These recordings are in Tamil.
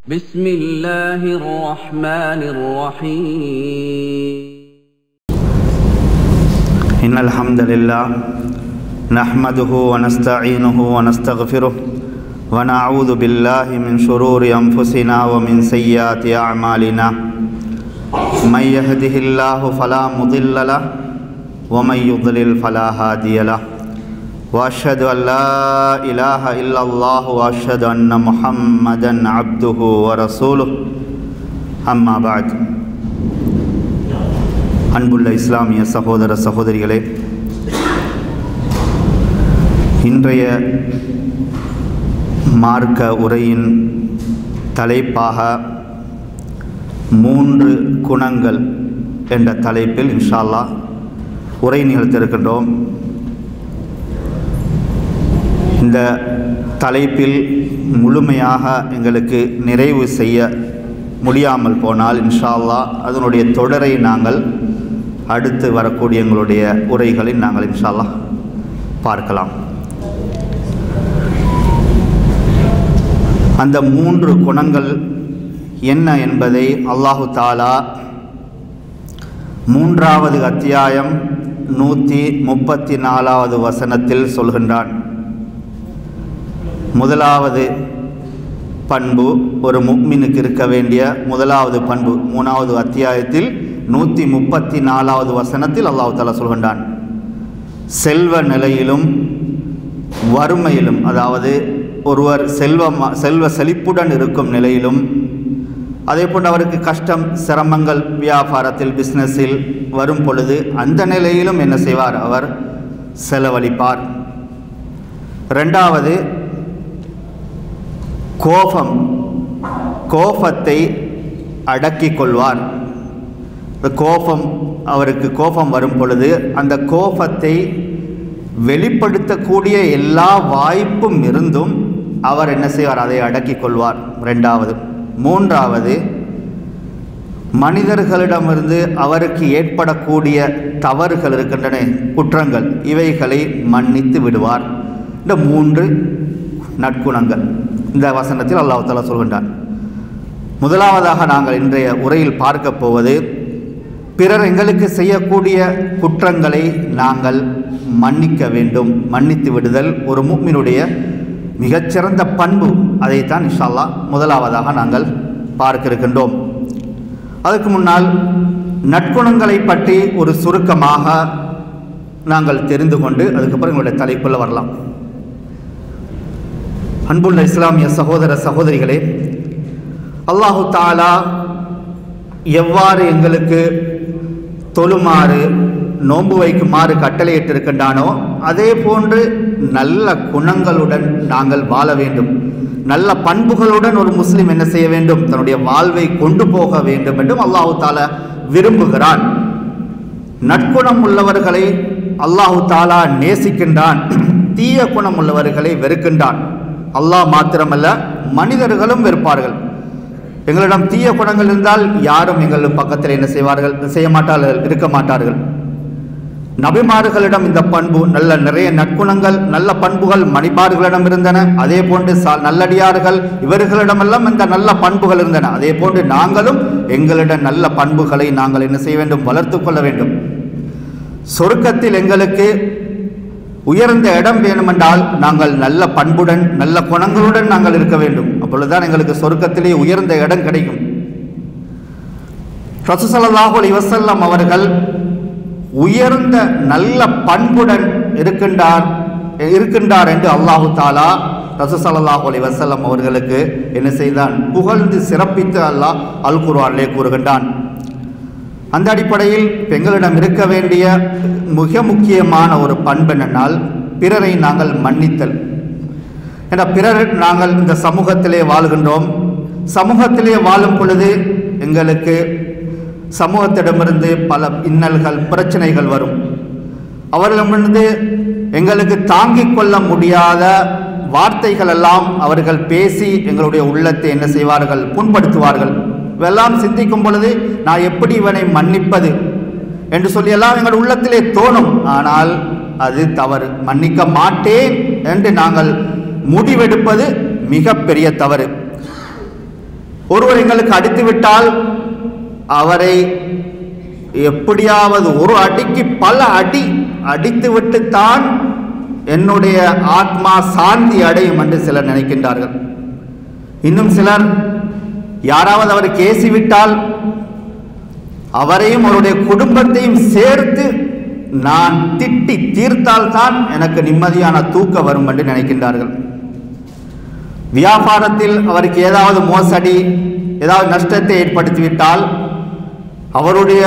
بسم الله الرحمن الرحيم إن الحمد لله نحمده ونستعينه ونستغفره ونعوذ بالله من شرور أنفسنا ومن سيئات أعمالنا من يهده الله فلا مضل له ومن يضلل فلا هادي له وأشهد أن لا إله إلا الله وأشهد أن محمدا عبده ورسوله أما بعد அன்புள்ள இஸ்லாமிய சகோதர சகோதரிகளே, இன்றைய மார்க்க உரையின் தலைப்பாக 3 குணங்கள் என்ற தலைப்பில் இன்ஷா அல்லாஹ் உரை நிகழ்த்திருக்கின்றோம். இந்த தலைப்பில் முழுமையாக எங்களுக்கு நிறைவு செய்ய முடியாமல் போனால் இன்ஷா அல்லாஹ் அதனுடைய தொடரை நாங்கள் அடுத்து வரக்கூடிய எங்களுடைய உரைகளில் நாங்கள் இன்ஷா அல்லாஹ் பார்க்கலாம். அந்த 3 குணங்கள் என்ன என்பதை அல்லாஹு தாலா 3வது அத்தியாயம் 134வது வசனத்தில் சொல்கின்றான். முதலாவது பண்பு ஒரு முஃமினுக்கு இருக்க வேண்டிய முதலாவது பண்பு 3வது அத்தியாயத்தில் 134வது வசனத்தில் அல்லாஹ் தஆலா சொல்கின்றான், செல்வ நிலையிலும் வறுமையிலும், அதாவது ஒருவர் செல்வ செழிப்புடன் இருக்கும் நிலையிலும், அதே போன்று அவருக்கு கஷ்டம் சிரமங்கள் வியாபாரத்தில் பிஸ்னஸில் வரும் பொழுது அந்த நிலையிலும் என்ன செய்வார்? அவர் செலவழிப்பார். 2வது கோபத்தை அடக்கிக் கொள்வார். அவருக்கு கோபம் வரும் பொழுது அந்த கோபத்தை வெளிப்படுத்தக்கூடிய எல்லா வாய்ப்பும் இருந்தும் அவர் என்ன செய்வார்? அதை அடக்கிக் கொள்வார். 2வது. 3வது, மனிதர்களிடமிருந்து அவருக்கு ஏற்படக்கூடிய தவறுகள் இருக்கின்றன, குற்றங்கள், இவைகளை மன்னித்து விடுவார். இந்த 3 நற்குணங்கள் இந்த வசனத்தில் அல்லாஹ் தஆலா சொல்கின்றான். முதலாவதாக நாங்கள் இன்றைய உரையில் பார்க்க போவது, பிறர் எங்களுக்கு செய்யக்கூடிய குற்றங்களை நாங்கள் மன்னிக்க வேண்டும். மன்னித்து விடுதல் ஒரு முஃமினுடைய மிகச்சிறந்த பண்பு. அதைத்தான் இன்ஷா அல்லாஹ் முதலாவதாக நாங்கள் பார்க்க இருக்கின்றோம். அதற்கு முன்னால் நற்குணங்களை பற்றி ஒரு சுருக்கமாக நாங்கள் தெரிந்து கொண்டு அதுக்கப்புறம் எங்களுடைய தலைப்புள்ள வரலாம். அன்புள்ள இஸ்லாமிய சகோதர சகோதரிகளே, அல்லாஹு தஆலா எவ்வாறு எங்களுக்கு தொழுமாறு நோன்பு வைக்குமாறு கட்டளையிட்டிருக்கின்றானோ அதே போன்று நல்ல குணங்களுடன் நாங்கள் வாழ வேண்டும். நல்ல பண்புகளுடன் ஒரு முஸ்லிம் என்ன செய்ய வேண்டும்? தன்னுடைய வாழ்வை கொண்டு போக வேண்டும் என்றும் அல்லாஹு தஆலா விரும்புகிறான். நற்குணம் உள்ளவர்களை அல்லாஹு தஆலா நேசிக்கின்றான், தீய குணம் உள்ளவர்களை வெறுக்கின்றான். அல்லாஹ் மாத்திரமல்ல, மனிதர்களும் வெறுப்பார்கள். எங்களிடம் தீய குணங்கள் இருந்தால் யாரும் எங்கள் பக்கத்தில் என்ன செய்வார்கள்? செய்ய மாட்டார்கள், இருக்க மாட்டார்கள். நபிமார்களிடம் இந்த பண்பு நிறைய நற்குணங்கள் நல்ல பண்புகள் மணிமார்களிடம் இருந்தன. அதே போன்று நல்லடியார்கள் இவர்களிடமெல்லாம் இந்த நல்ல பண்புகள் இருந்தன. அதே போன்று நாங்களும் எங்களிடம் நல்ல பண்புகளை நாங்கள் என்ன செய்ய வேண்டும்? வளர்த்து கொள்ள வேண்டும். சொர்க்கத்தில் எங்களுக்கு உயர்ந்த இடம் வேண்டுமென்றால் நாங்கள் நல்ல பண்புடன் நல்ல குணங்களுடன் நாங்கள் இருக்க வேண்டும். அப்பொழுதுதான் எங்களுக்கு சொர்க்கத்திலே உயர்ந்த இடம் கிடைக்கும். ரசூல் ஸல்லல்லாஹு அலைஹி வஸல்லம் அவர்கள் உயர்ந்த நல்ல பண்புடன் இருக்கின்றார் என்று அல்லாஹு தஆலா ரசூல் ஸல்லல்லாஹு அலைஹி வஸல்லம் அவர்களுக்கு என்ன செய்தான்? புகழ்ந்து சிறப்பித்து அல்லாஹ் அல் குர்ஆனிலே கூறுகின்றான். அந்த அடிப்படையில் எங்களிடம் இருக்க வேண்டிய மிக முக்கியமான ஒரு பண்பு என்னென்னால் பிறரை நாங்கள் மன்னித்தல். என்ற பிறர் நாங்கள் இந்த சமூகத்திலே வாழ்கின்றோம். சமூகத்திலே வாழும் பொழுது எங்களுக்கு சமூகத்திடமிருந்து பல இன்னல்கள் பிரச்சனைகள் வரும். அவர்களிடமிருந்து எங்களுக்கு தாங்கிக் கொள்ள முடியாத வார்த்தைகள் எல்லாம் அவர்கள் பேசி எங்களுடைய உள்ளத்தை என்ன செய்வார்கள்? புண்படுத்துவார்கள். இவெல்லாம் சிந்திக்கும் பொழுது நான் எப்படி இவனை மன்னிப்பது என்று சொல்லி எல்லாம் எங்கள் உள்ளத்திலே தோணும். ஆனால் அது தவறு. மன்னிக்க மாட்டேன் என்று நாங்கள் முடிவெடுப்பது மிகப்பெரிய தவறு. ஒருவர் எங்களுக்கு அடித்து விட்டால் அவரை எப்படியாவது ஒரு அடிக்கு பல அடி அடித்து விட்டுத்தான் என்னுடைய ஆத்மா சாந்தி அடையும் என்று சிலர் நினைக்கின்றார்கள். இன்னும் சிலர் யாராவது அவரை ஏசிவிட்டால் அவரையும் அவருடைய குடும்பத்தையும் சேர்த்து நான் திட்டி தீர்த்தால்தான் எனக்கு நிம்மதியான தூக்கம் வரும் என்று நினைக்கின்றார்கள். வியாபாரத்தில் அவருக்கு ஏதாவது மோசடி ஏதாவது நஷ்டத்தை ஏற்படுத்திவிட்டால் அவருடைய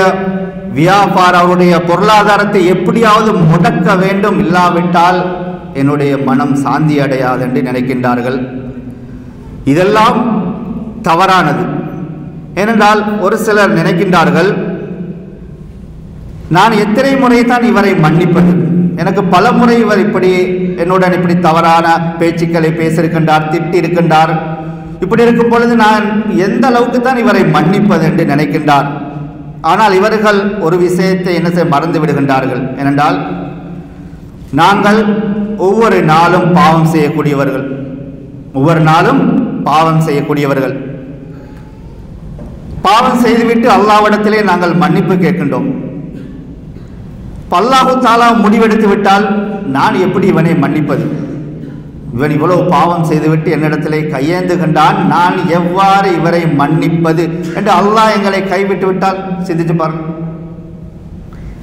வியாபாரம் அவருடைய பொருளாதாரத்தை எப்படியாவது முடக்க வேண்டும், இல்லாவிட்டால் என்னுடைய மனம் சாந்தி அடையாது என்று நினைக்கின்றார்கள். இதெல்லாம் தவறானது. ஏனென்றால் ஒரு சிலர் நினைக்கின்றார்கள், நான் எத்தனை முறை தான் இவரை மன்னிப்பது, எனக்கு பல முறை இவர் இப்படி என்னுடன் இப்படி தவறான பேச்சுக்களை பேசியிருக்கின்றார், திட்டி இருக்கின்றார், இப்படி இருக்கும் பொழுது நான் எந்த அளவுக்கு தான் இவரை மன்னிப்பது என்று நினைக்கின்றார். ஆனால் இவர்கள் ஒரு விஷயத்தை என்ன செய்ய மறந்து விடுகின்றார்கள். ஏனென்றால் நாங்கள் ஒவ்வொரு நாளும் பாவம் செய்யக்கூடியவர்கள், ஒவ்வொரு நாளும் பாவம் செய்யக்கூடியவர்கள். பாவம் செய்துவிட்டு அல்லாஹ்விடத்திலே நாங்கள் மன்னிப்பு கேட்கின்றோம். அல்லாஹ் தஆலா முடிவெடுத்து விட்டால் நான் எப்படி இவனை மன்னிப்பது, இவன் இவ்வளவு பாவம் செய்துவிட்டு என்னிடத்திலே கையேந்துகின்றான், நான் எவ்வாறு இவரை மன்னிப்பது என்று அல்லாஹ் எங்களை கைவிட்டு விட்டால் சிந்தித்து பாருங்கள்.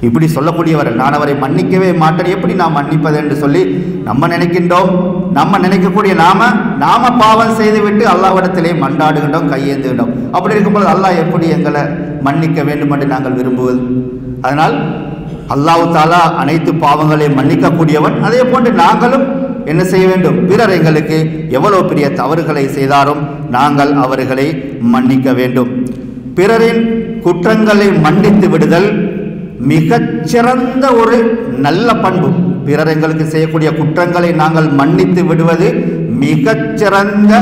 இப்படி சொல்லக்கூடியவர் நான் அவரை மன்னிக்கவே மாட்டேன், எப்படி நான் மன்னிப்பது என்று சொல்லி நம்ம நினைக்கின்றோம். நம்ம நினைக்கக்கூடிய நாம பாவம் செய்துவிட்டு அல்லாஹ்விடத்திலே மன்றாடுகின்றோம், கையேந்துகின்றோம். அப்படி இருக்கும்போது அல்லாஹ் எப்படி எங்களை மன்னிக்க வேண்டும் என்று நாங்கள் விரும்புவது? அதனால் அல்லாஹ் தஆலா அனைத்து பாவங்களையும் மன்னிக்கக்கூடியவன். அதே போன்று நாங்களும் என்ன செய்ய வேண்டும், பிறர் எங்களுக்கு எவ்வளவு பெரிய தவறுகளை செய்தாலும் நாங்கள் அவர்களை மன்னிக்க வேண்டும். பிறரின் குற்றங்களை மன்னித்து விடுதல் மிகச்சிறந்த ஒரு நல்ல பண்பு. பிறர் எங்களுக்கு செய்யக்கூடிய குற்றங்களை நாங்கள் மன்னித்து விடுவது மிகச்சிறந்த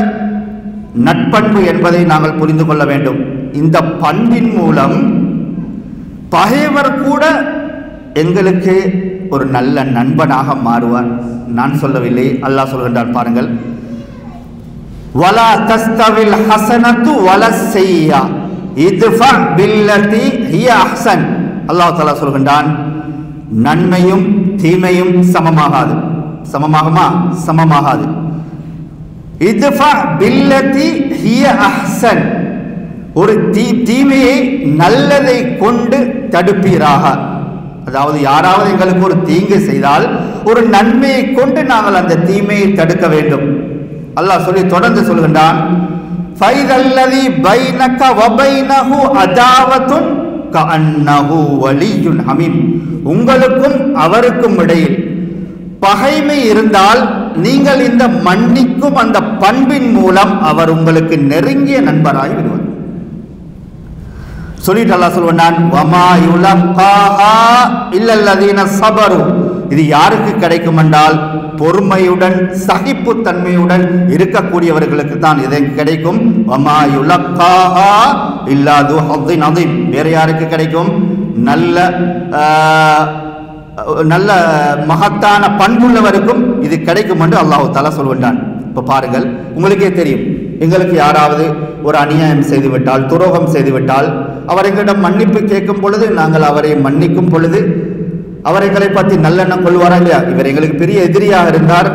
நட்பண்பு என்பதை நாங்கள் புரிந்து கொள்ள வேண்டும். இந்த பண்பின் மூலம் பகைவர் கூட எங்களுக்கு ஒரு நல்ல நண்பனாக மாறுவார். நான் சொல்லவில்லை, அல்லாஹ் சொல்கின்றார் பாருங்கள், வலா தஸ்தவில் ஹஸனத்து வலஸ் ஸய்யா இத்ஃபா பில்லதி ஹிய அஹ்ஸன். அல்லாஹ் தஆலா சொல்கின்றான், நன்மையும் தீமையும் சமமாகாது. சமமாகுமா? சமமாகாது. இத்ஃபா பில்லதி ஹிய அஹ்ஸன், ஒரு தீமையை நல்லதை கொண்டு தடுப்பீராக. அதாவது யாராவது எங்களுக்கு ஒரு தீங்கு செய்தால் ஒரு நன்மையை கொண்டு நாங்கள் அந்த தீமையை தடுக்க வேண்டும். அல்லாஹ் சொல்லி தொடர்ந்து சொல்கின்றான், ஃபைதல்லதி பைனக வபைனஹு அதாவத்துன் கஅன்னஹு வலியுன் ஹமீம். உங்களுக்கும் அவருக்கும் இடையில் பகைமை இருந்தால் நீங்கள் இந்த மன்னிக்கும் அந்த பண்பின் மூலம் அவர் உங்களுக்கு நெருங்கிய நண்பராகி விடுவார். சொல்லிட்டு அல்லாஹ் சொல்வான், வமா யுலகாஹா இல்லல்லதீன ஸபரு. இது யாருக்கு கிடைக்கும் என்றால் பொறுமையுடன் சகிப்புத்தன்மையுடன் இருக்கக்கூடியவர்களுக்கு தான் இது கிடைக்கும். வமா யுலகாஹா இல்லா து ஹஸ்ஸின் அதீம். வேற யாருக்கு கிடைக்கும்? நல்ல மகத்தான பண்புள்ளவருக்கும் இது கிடைக்கும் என்று அல்லாஹ் தஆலா சொல்கின்றான். இப்போ பாருங்கள், உங்களுக்கே தெரியும், எங்களுக்கு யாராவது ஒரு அநியாயம் செய்துவிட்டால், துரோகம் செய்துவிட்டால், அவர் எங்களிடம் மன்னிப்பு கேட்கும் பொழுது நாங்கள் அவரை மன்னிக்கும் பொழுது அவர் எங்களை பற்றி நல்லெண்ணம் கொள்வாரா இல்லையா? இவர் எங்களுக்கு பெரிய எதிரியாக இருந்தார்,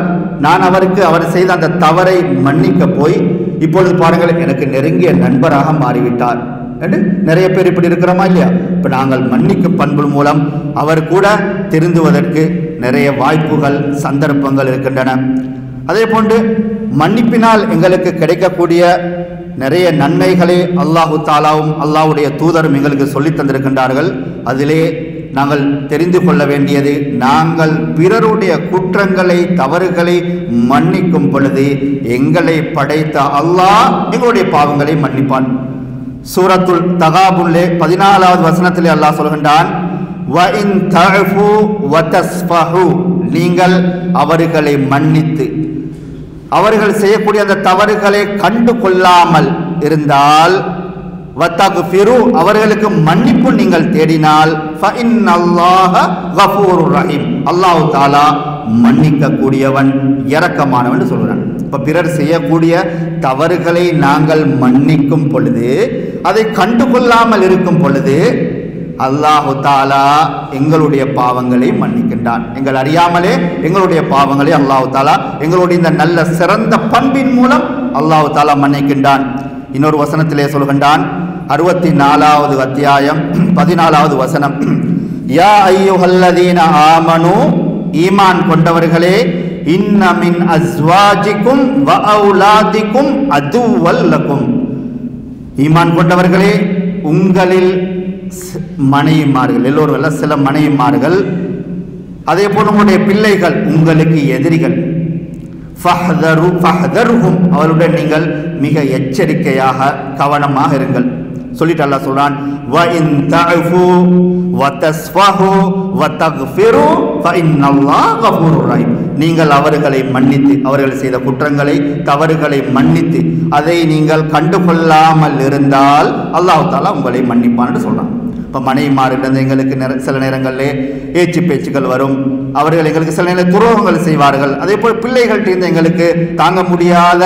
நான் அவர் செய்த அந்த தவறை மன்னிக்க போய் இப்பொழுது பாருங்கள் எனக்கு நெருங்கிய நண்பராக மாறிவிட்டார் என்று நிறைய பேர் இப்படி இருக்கிறோமா இல்லையா? இப்போ நாங்கள் மன்னிக்கும் பண்பு மூலம் அவர் கூட திருந்துவதற்கு நிறைய வாய்ப்புகள் சந்தர்ப்பங்கள் இருக்கின்றன. அதே போன்று மன்னிப்பினால் எங்களுக்கு கிடைக்கக்கூடிய நிறைய நன்மைகளை அல்லாஹு தாலாவும் அல்லாஹ்வுடைய தூதரும் எங்களுக்கு சொல்லித் தந்திருக்கின்றார்கள். அதிலே நாங்கள் தெரிந்து கொள்ள வேண்டியது, நாங்கள் பிறருடைய குற்றங்களை தவறுகளை மன்னிக்கும் பொழுது எங்களை படைத்த அல்லாஹ் எங்களுடைய பாவங்களை மன்னிப்பான். சூரத்துல் தகாபுல்லே 14வது வசனத்திலே அல்லாஹ் சொல்கின்றான், வ இன் தஅஃபு வ தஸ்ஃபஹு, நீங்கள் அவர்களை மன்னித்து அவர்கள் செய்யக்கூடிய அந்த தவறுகளை கண்டு கொள்ளாமல் இருந்தால், வத்தக்ஃபிரு, அவர்களுக்கு மன்னிப்பு நீங்கள் தேடினால், ஃபஇன்னல்லாஹ கஃபூருர் ரஹீம், அல்லாஹ் தஆலா மன்னிக்க கூடியவன், இரக்கமானவன் சொல்கிறான். இப்போ பிறர் செய்யக்கூடிய தவறுகளை நாங்கள் மன்னிக்கும் பொழுது, அதை கண்டுகொள்ளாமல் இருக்கும் பொழுது அல்லாஹு தாலா எங்களுடைய பாவங்களை மன்னிக்கின்றான். எங்கள் அறியாமலே எங்களுடைய பாவங்களை அல்லாஹு தாலா எங்களுடைய இந்த நல்ல சிறந்த பண்பின் மூலம் அல்லாஹு தாலா மன்னிக்கின்றான். இன்னொரு வசனத்திலே சொல்கின்றான், 64வது அத்தியாயம் 14வது வசனம், யா அய்யுஹல்லதீன ஆமனு, ஈமான் கொண்டவர்களே, இன்ன மின் அஸ்வாஜிக்கும் வ அவுலாதிக்கும் அதுவல் லக்கும், ஈமான் கொண்டவர்களே, உங்களில் மனைவிமார்கள், எல்லோரும் அல்ல, சில மனைவிமார்கள், அதே போல உங்களுடைய பிள்ளைகள் உங்களுக்கு எதிரிகள், ஃபஹ்தருஹும், அவருடன் நீங்கள் மிக எச்சரிக்கையாக கவனமாக இருங்கள். சொல்லிட்டு அல்லாஹ் சொல்றான், வ இன் தஅஃபு வ தஸ்ஃபஹு வ தக்ஃபிரு ஃபஇன்னல்லாஹ கஃபூருர் ரஹீம், நீங்கள் அவர்களை மன்னித்து, அவர்கள் செய்த குற்றங்களை தவறுகளை மன்னித்து அதை நீங்கள் கண்டுகொள்ளாமல் இருந்தால் அல்லாஹ் தஆலா உங்களை மன்னிப்பான் என்று சொல்றான். இப்போ மனைவிமாரிடம் எங்களுக்கு சில நேரங்களில் ஏச்சு பேச்சுக்கள் வரும், அவர்கள் எங்களுக்கு சில நேரம் துரோகங்கள் செய்வார்கள். அதே போல் பிள்ளைகள்கிட்ட எங்களுக்கு தாங்க முடியாத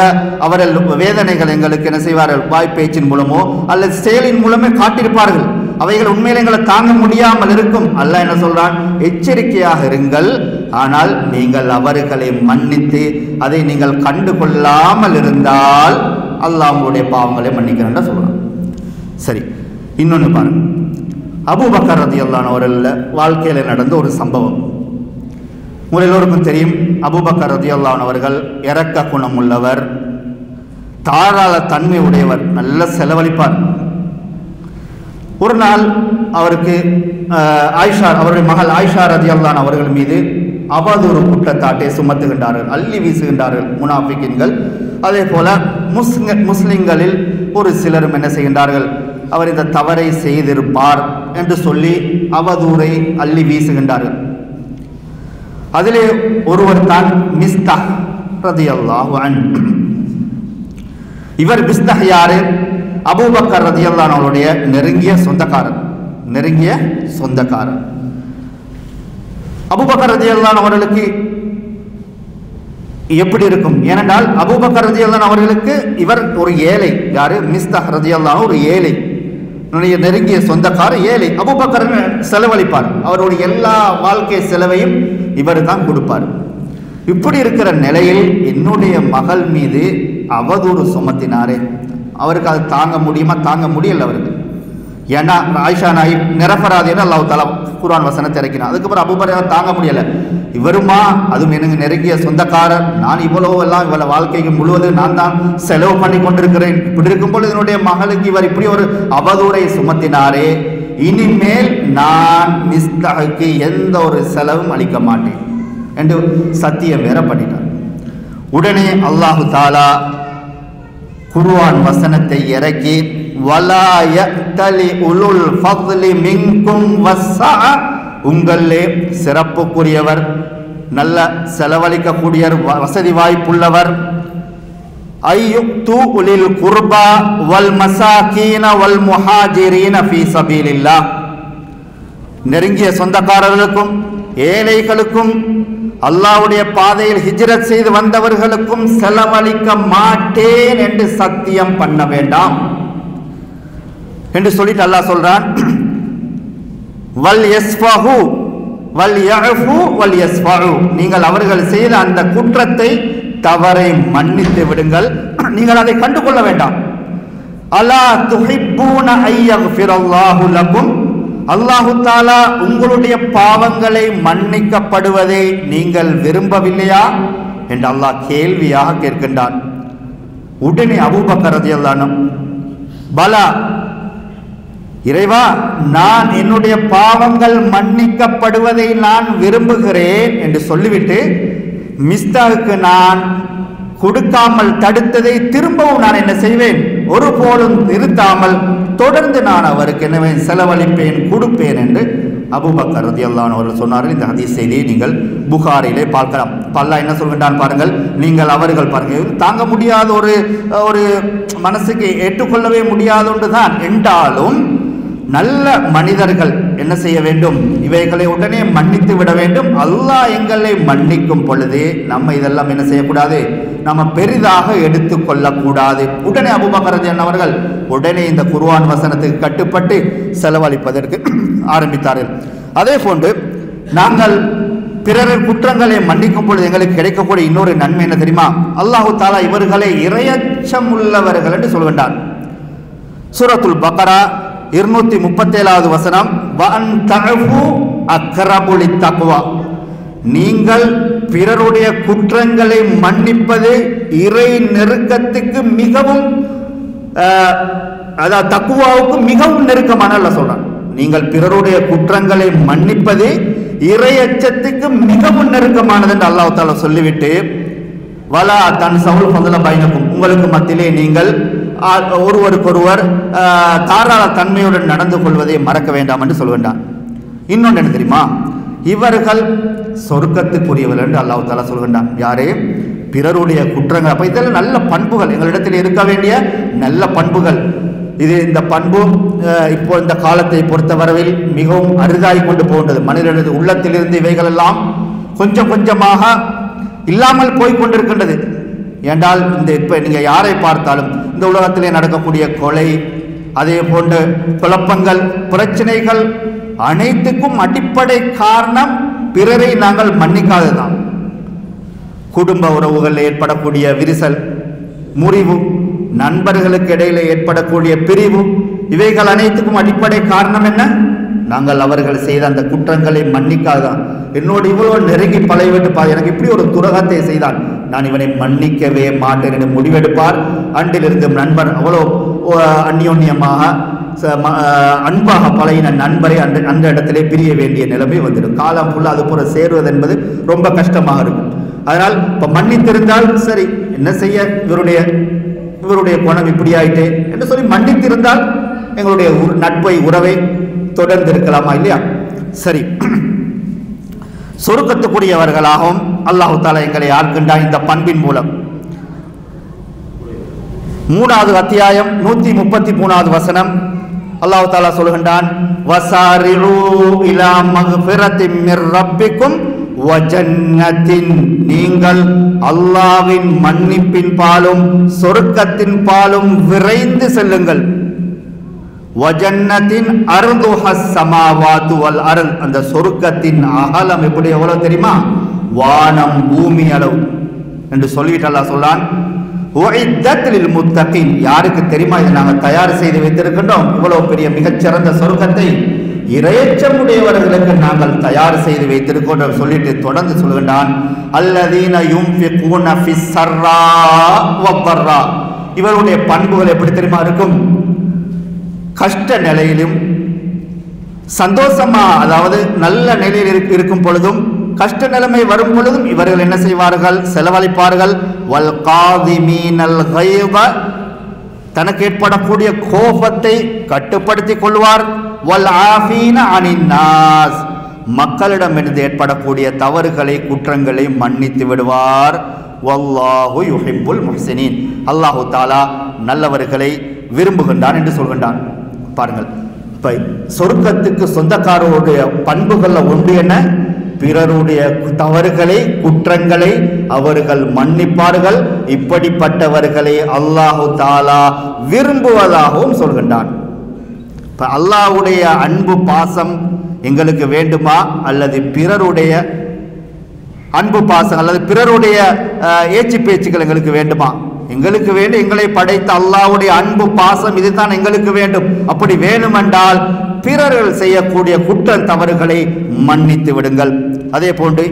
அவர்கள் வேதனைகள் எங்களுக்கு என்ன செய்வார்கள், வாய்ப்பேச்சின் மூலமோ அல்லது செயலின் மூலமே காட்டியிருப்பார்கள். அவைகள் உண்மையில் எங்களை தாங்க முடியாமல் இருக்கும். அல்லாஹ் என்ன சொல்றான், எச்சரிக்கையாக இருங்கள், ஆனால் நீங்கள் அவர்களை மன்னித்து அதை நீங்கள் கண்டுகொள்ளாமல் இருந்தால் அல்லாஹ் உங்களுடைய பாவங்களை மன்னிக்கிறேன் சொல்றான். சரி, இன்னொன்று பாருங்க, அபூபக்கர் ரலியல்லாஹு அன்ஹு அவர்கள் வாழ்க்கையில் நடந்த ஒரு சம்பவம் உங்கள் எல்லோருக்கும் தெரியும். அபூபக்கர் ரலியல்லாஹு அன்ஹு அவர்கள் இரக்க குணம் உள்ளவர், தாராள தன்மை உடையவர், நல்ல செலவழிப்பார். ஒரு நாள் அவருக்கு ஆயிஷா, அவருடைய மகள் ஆயிஷா ரலியல்லாஹு அன்ஹா அவர்கள் மீது அவதூறு குற்றச்சாட்டை சுமத்துகின்றார்கள், அள்ளி வீசுகின்றார்கள் முனாஃபிக்கின்கள். அதே போல முஸ்லிம்களில் ஒரு சிலரும் என்ன செய்கின்றார்கள், அவர் இந்த தவறை செய்திருப்பார் என்று சொல்லி அவதூரை அள்ளி வீசுகின்றார்கள். அதிலே ஒருவர் தான் மிஸ்தஹ் ரலியல்லாஹு அன்ஹு. இவர் மிஸ்தஹ் யாரு, அபூபக்கர் ரலியல்லாஹு அன்ஹு அவருடைய நெருங்கிய சொந்தக்காரர். அபூபக்கர் ரலியல்லாஹு அன்ஹு அவர்களுக்கு எப்படி இருக்கும், ஏனென்றால் அபூபக்கர் ரலியல்லாஹு அன்ஹு அவர்களுக்கு இவர் ஒரு ஏழை. யாரு, மிஸ்தஹ் ரலியல்லாஹு அன்ஹு ஒரு ஏழை, நெருங்கிய சொந்தக்காரர், ஏழை. அபூபக்கர் செலவழிப்பார், அவருடைய எல்லா வாழ்க்கை செலவையும் இவர் தான் கொடுப்பார். இப்படி இருக்கிற நிலையில் என்னுடைய மகள் மீது அவதூறு சுமத்தினாரே, அவருக்கு அது தாங்க முடியுமா? தாங்க முடியல அவருக்கு. ஏன்னா ஆயிஷா நாய் நிரபராதின்னு அல்லாஹ் தஆலா குர்ஆன் வசனத்தை இறக்கினான். அதுக்கப்புறம் அபூபக்கர் தாங்க முடியல, இவருமா, அதுவும் எனக்கு நெருங்கிய சொந்தக்காரர், நான் இவ்வளவு வாழ்க்கைக்கு முழுவதும் நான் தான் செலவு பண்ணி கொண்டிருக்கிறேன், இப்படி இருக்கும்போது என்னுடைய மகளுக்கு இவர் இப்படி ஒரு அவதூறை சுமத்தினாரே, இனிமேல் நான் மிஸ்தஹுக்கு எந்த ஒரு செலவும் அளிக்க மாட்டேன் என்று சத்தியம் வேற பண்ணிட்டார். உடனே அல்லாஹு தஆலா குர்ஆன் வசனத்தை இறக்கி, வலா யக்தலி உலுல் ஃபத்லி மின்கும் வஸ்ஸஅ, உங்களே சிறப்புக்குரியவர், நல்ல செலவழிக்கக்கூடியவர், வசதி வாய்ப்புள்ளவர், ஐயுக்து உலில் குர்பா வல் மசாகீன வல் முஹாஜிரீன ஃபீ சபீலில்லாஹ், நெருங்கிய சொந்தக்காரர்களுக்கும் ஏழைகளுக்கும் அல்லாஹ்வுடைய பாதையில் ஹிஜ்ரத் செய்து வந்தவர்களுக்கும் செலவழிக்க மாட்டேன் என்று சத்தியம் பண்ண வேண்டாம் என்று சொல்லிட்டு அல்லாஹ் சொல்றான், வல் யஸ்ஃபஹு வல் யஃபு வல் யஸ்ஃபஹு, நீங்கள் அவர்கள் செய்த அந்த குற்றத்தை தவறை மன்னித்து விடுங்கள், நீங்கள் அதை கண்டுகொள்ள வேண்டாம். அலா துஹிப்பூன ஐயக்ஃபிரல்லாஹு லக்கும், அல்லாஹு தஆலா உங்களுடைய பாவங்களை மன்னிக்கப்படுவதை நீங்கள் விரும்பவில்லையா என்று அல்லாஹ் கேள்வியாக கேட்கின்றான். உடனே அபூபக்கர் ரலியல்லாஹு அன்ஹு, பலா இறைவா, நான் என்னுடைய பாவங்கள் மன்னிக்கப்படுவதை நான் விரும்புகிறேன் என்று சொல்லிவிட்டு, மிஸ்தாவுக்கு நான் கொடுக்காமல் தடுத்ததை திரும்பவும் நான் என்ன செய்வேன், ஒருபோதும் நிறுத்தாமல் தொடர்ந்து நான் அவருக்கு என்னவே செலவழிப்பேன், கொடுப்பேன் என்று அபூபக்கர் ரலியல்லாஹு அன்ஹு அவர்கள் சொன்னார்கள். இந்த ஹதீஸ் செய்தியை நீங்கள் புகாரிலே பார்க்கலாம். அல்லாஹ் என்ன சொல்கின்றான் பாருங்கள், நீங்கள் அவர்கள் பாருங்கள், தாங்க முடியாத ஒரு மனசுக்கு ஏற்றுக்கொள்ளவே முடியாத ஒன்று தான் என்றாலும் நல்ல மனிதர்கள் என்ன செய்ய வேண்டும்? இவைகளை உடனே மன்னித்து விட வேண்டும். அல்லாஹ் எங்களை மன்னிக்கும் பொழுது நம்ம இதெல்லாம் என்ன செய்யக்கூடாது? நம்ம பெரிதாக எடுத்து கொள்ளக்கூடாது. உடனே அபூபக்கர் ரலியல்லாஹு அவர்கள் உடனே இந்த குர்ஆன் வசனத்துக்கு கட்டுப்பட்டு செலவழிப்பதற்கு ஆரம்பித்தார்கள். அதே போன்று நாங்கள் பிறரின் குற்றங்களை மன்னிக்கும் பொழுது எங்களுக்கு கிடைக்கக்கூடிய இன்னொரு நன்மை என்ன தெரியுமா? அல்லாஹு தஆலா இவர்களை இறையச்சம் உள்ளவர்கள் என்று சொல்கின்றார். சூரத்துல் பக்ரா 237வது வசனம், வஅன் தஅஃபு அக்ரபு லித்தக்வா, நீங்கள் பிறருடைய குற்றங்களை மன்னிப்பது இறை நெருக்கத்துக்கு மிகவும் அதாவது தக்வாவுக்கு மிகவும் நெருக்கமான அல்லாஹ் சொல்றான். நீங்கள் பிறருடைய குற்றங்களை மன்னிப்பது இறையச்சத்துக்கு மிகவும் நெருக்கமானது என்று அல்லாஹ் தஆலா சொல்லிவிட்டு, வலா தன்சவுல் ஃபضல பைனக்கும், உங்களுக்கு மத்தியிலே நீங்கள் ஒருவருக்கொருவர் தாராள தன்மையுடன் நடந்து கொள்வதை மறக்க வேண்டாம் என்று சொல்கின்றான். இன்னொன்று என்ன தெரியுமா? இவர்கள் சொர்க்கத்துக்குரியவர்கள் என்று அல்லாஹ் தஆலா சொல்கின்றான். யாரே? பிறருடைய குற்றங்கள். அப்ப இதெல்லாம் நல்ல பண்புகள், எங்களிடத்தில் இருக்க வேண்டிய நல்ல பண்புகள். இந்த பண்பு இப்போ இந்த காலத்தை பொறுத்தவரையில் மிகவும் அரிதாகி கொண்டு போகின்றது. மனிதனது உள்ளத்திலிருந்து இவைகளெல்லாம் கொஞ்சம் கொஞ்சமாக இல்லாமல் போய்கொண்டிருக்கின்றது. ஏண்டால் இப்போ நீங்கள் யாரை பார்த்தாலும் இந்த உலகத்திலே நடக்கக்கூடிய கொலை, அதே போன்ற குழப்பங்கள், பிரச்சனைகள் அனைத்துக்கும் அடிப்படை காரணம் பிறரை நாங்கள் மன்னிக்காததுதான். குடும்ப உறவுகளில் ஏற்படக்கூடிய விரிசல், முறிவு, நண்பர்களுக்கு இடையிலே ஏற்படக்கூடிய பிரிவு, இவைகள் அனைத்துக்கும் அடிப்படை காரணம் என்ன? நாங்கள் அவர்கள் செய்த அந்த குற்றங்களை மன்னிக்காதான். என்னோடு இவ்வளோ நெருங்கி பழகிவிட்டு எனக்கு இப்படி ஒரு துரோகத்தை செய்தான், நான் இவனை மன்னிக்கவே மாட்டேன் என்று முடிவெடுப்பார். அன்றிலிருந்து நண்பர் அவ்வளோ அந்யோன்யமாக அன்பாக பழகின நண்பரை அந்த இடத்திலே பிரிய வேண்டிய நிலைமை வந்துடும். காலம் ஃபுல்லாக அது போல சேருவது என்பது ரொம்ப கஷ்டமாக இருக்கும். அதனால் இப்போ மன்னித்திருந்தால் சரி, என்ன செய்ய, இவருடைய குணம் இப்படி ஆயிட்டே என்று சொல்லி மன்னித்திருந்தால் எங்களுடைய நட்பை, உறவை தொடர்ந்து இருக்கலாமா இல்லையா? சரி, சொர்க்கத்துக்குரியவர்களாகவும் அல்லாஹு தஆலா எங்களை ஆக்கின்றான் இந்த பண்பின் மூலம். 3வது அத்தியாயம் 133வது வசனம் அல்லாஹு தஆலா சொல்கின்றான், வசாரிஉ இலா மக்ஃபிரத்தின் மிர் ரப்பிக்கும் வ ஜன்னத்தின், நீங்கள் அல்லாஹ்வின் மன்னிப்பின் பாலும் சொர்க்கத்தின் பாலும் விரைந்து செல்லுங்கள். வஜன்னத்தின் அர்துஹஸ் ஸமாவாத்து வல் அர்ல், அந்த சொர்க்கத்தின் அகலம் எப்படி எவ்வளவு தெரியுமா? வானம் பூமி அளவு என்று சொல்லிட்டு அல்லாஹ் சொல்றான். உஇத்தத் லில் முத்தகீன், யாருக்கு தெரியுமா இதை நாங்கள் தயார் செய்து வைத்திருக்கின்றோம்? இவ்வளவு பெரிய மிகச்சிறந்த சொர்க்கத்தை இறையச்சமுடையவர்களுக்கு நாங்கள் தயார் செய்து வைத்திருக்கின்றோம் சொல்லிட்டு தொடர்ந்து சொல்கின்றான், அல்லதீன யுன்ஃபிகூன ஃபிஸ் ஸர்ரா வ-ضர்ரா, இவருடைய பண்புகள் எப்படி தெரியுமா இருக்கும்? கஷ்ட நிலையிலும் சந்தோஷமா, அதாவது நல்ல நிலையில் இருக்கும் பொழுதும் கஷ்ட நிலைமை வரும் பொழுதும் இவர்கள் என்ன செய்வார்கள்? செலவழிப்பார்கள். வல் காதிமீனல் கைத, தனக்கு ஏற்படக்கூடிய கோபத்தை கட்டுப்படுத்திக் கொள்வார். வல் ஆஃபீன அனின் நாஸ், மக்களிடமிருந்து ஏற்படக்கூடிய தவறுகளை, குற்றங்களை மன்னித்து விடுவார். வல்லாஹு யுஹிப்புல் முஹ்சினீன், அல்லாஹு தஆலா நல்லவர்களை விரும்புகின்றான் என்று சொல்கின்றான். பாருங்கள், இப்ப சொர்க்கத்துக்கு சொந்தக்காரருடைய பண்புகள்ல ஒன்று என்ன? பிறருடைய தவறுகளை, குற்றங்களை அவர்கள் மன்னிப்பார்கள். இப்படிப்பட்டவர்களை அல்லாஹு தஆலா விரும்புவதாகவும் சொல்கின்றான். இப்ப அல்லாஹ்வுடைய அன்பு, பாசம் எங்களுக்கு வேண்டுமா, அல்லது பிறருடைய அன்பு பாசம் அல்லது பிறருடைய ஏச்சு பேச்சுக்கள் எங்களுக்கு வேண்டுமா? எங்களுக்கு வேண்டும். எங்களை படைத்த அல்லாஹ்வுடைய அன்பு, பாசம் இதுதான் எங்களுக்கு வேண்டும். அப்படி வேண்டுமென்றால் பிறர்கள் செய்யக்கூடிய குற்ற தவறுகளை மன்னித்து விடுங்கள். அதே போன்று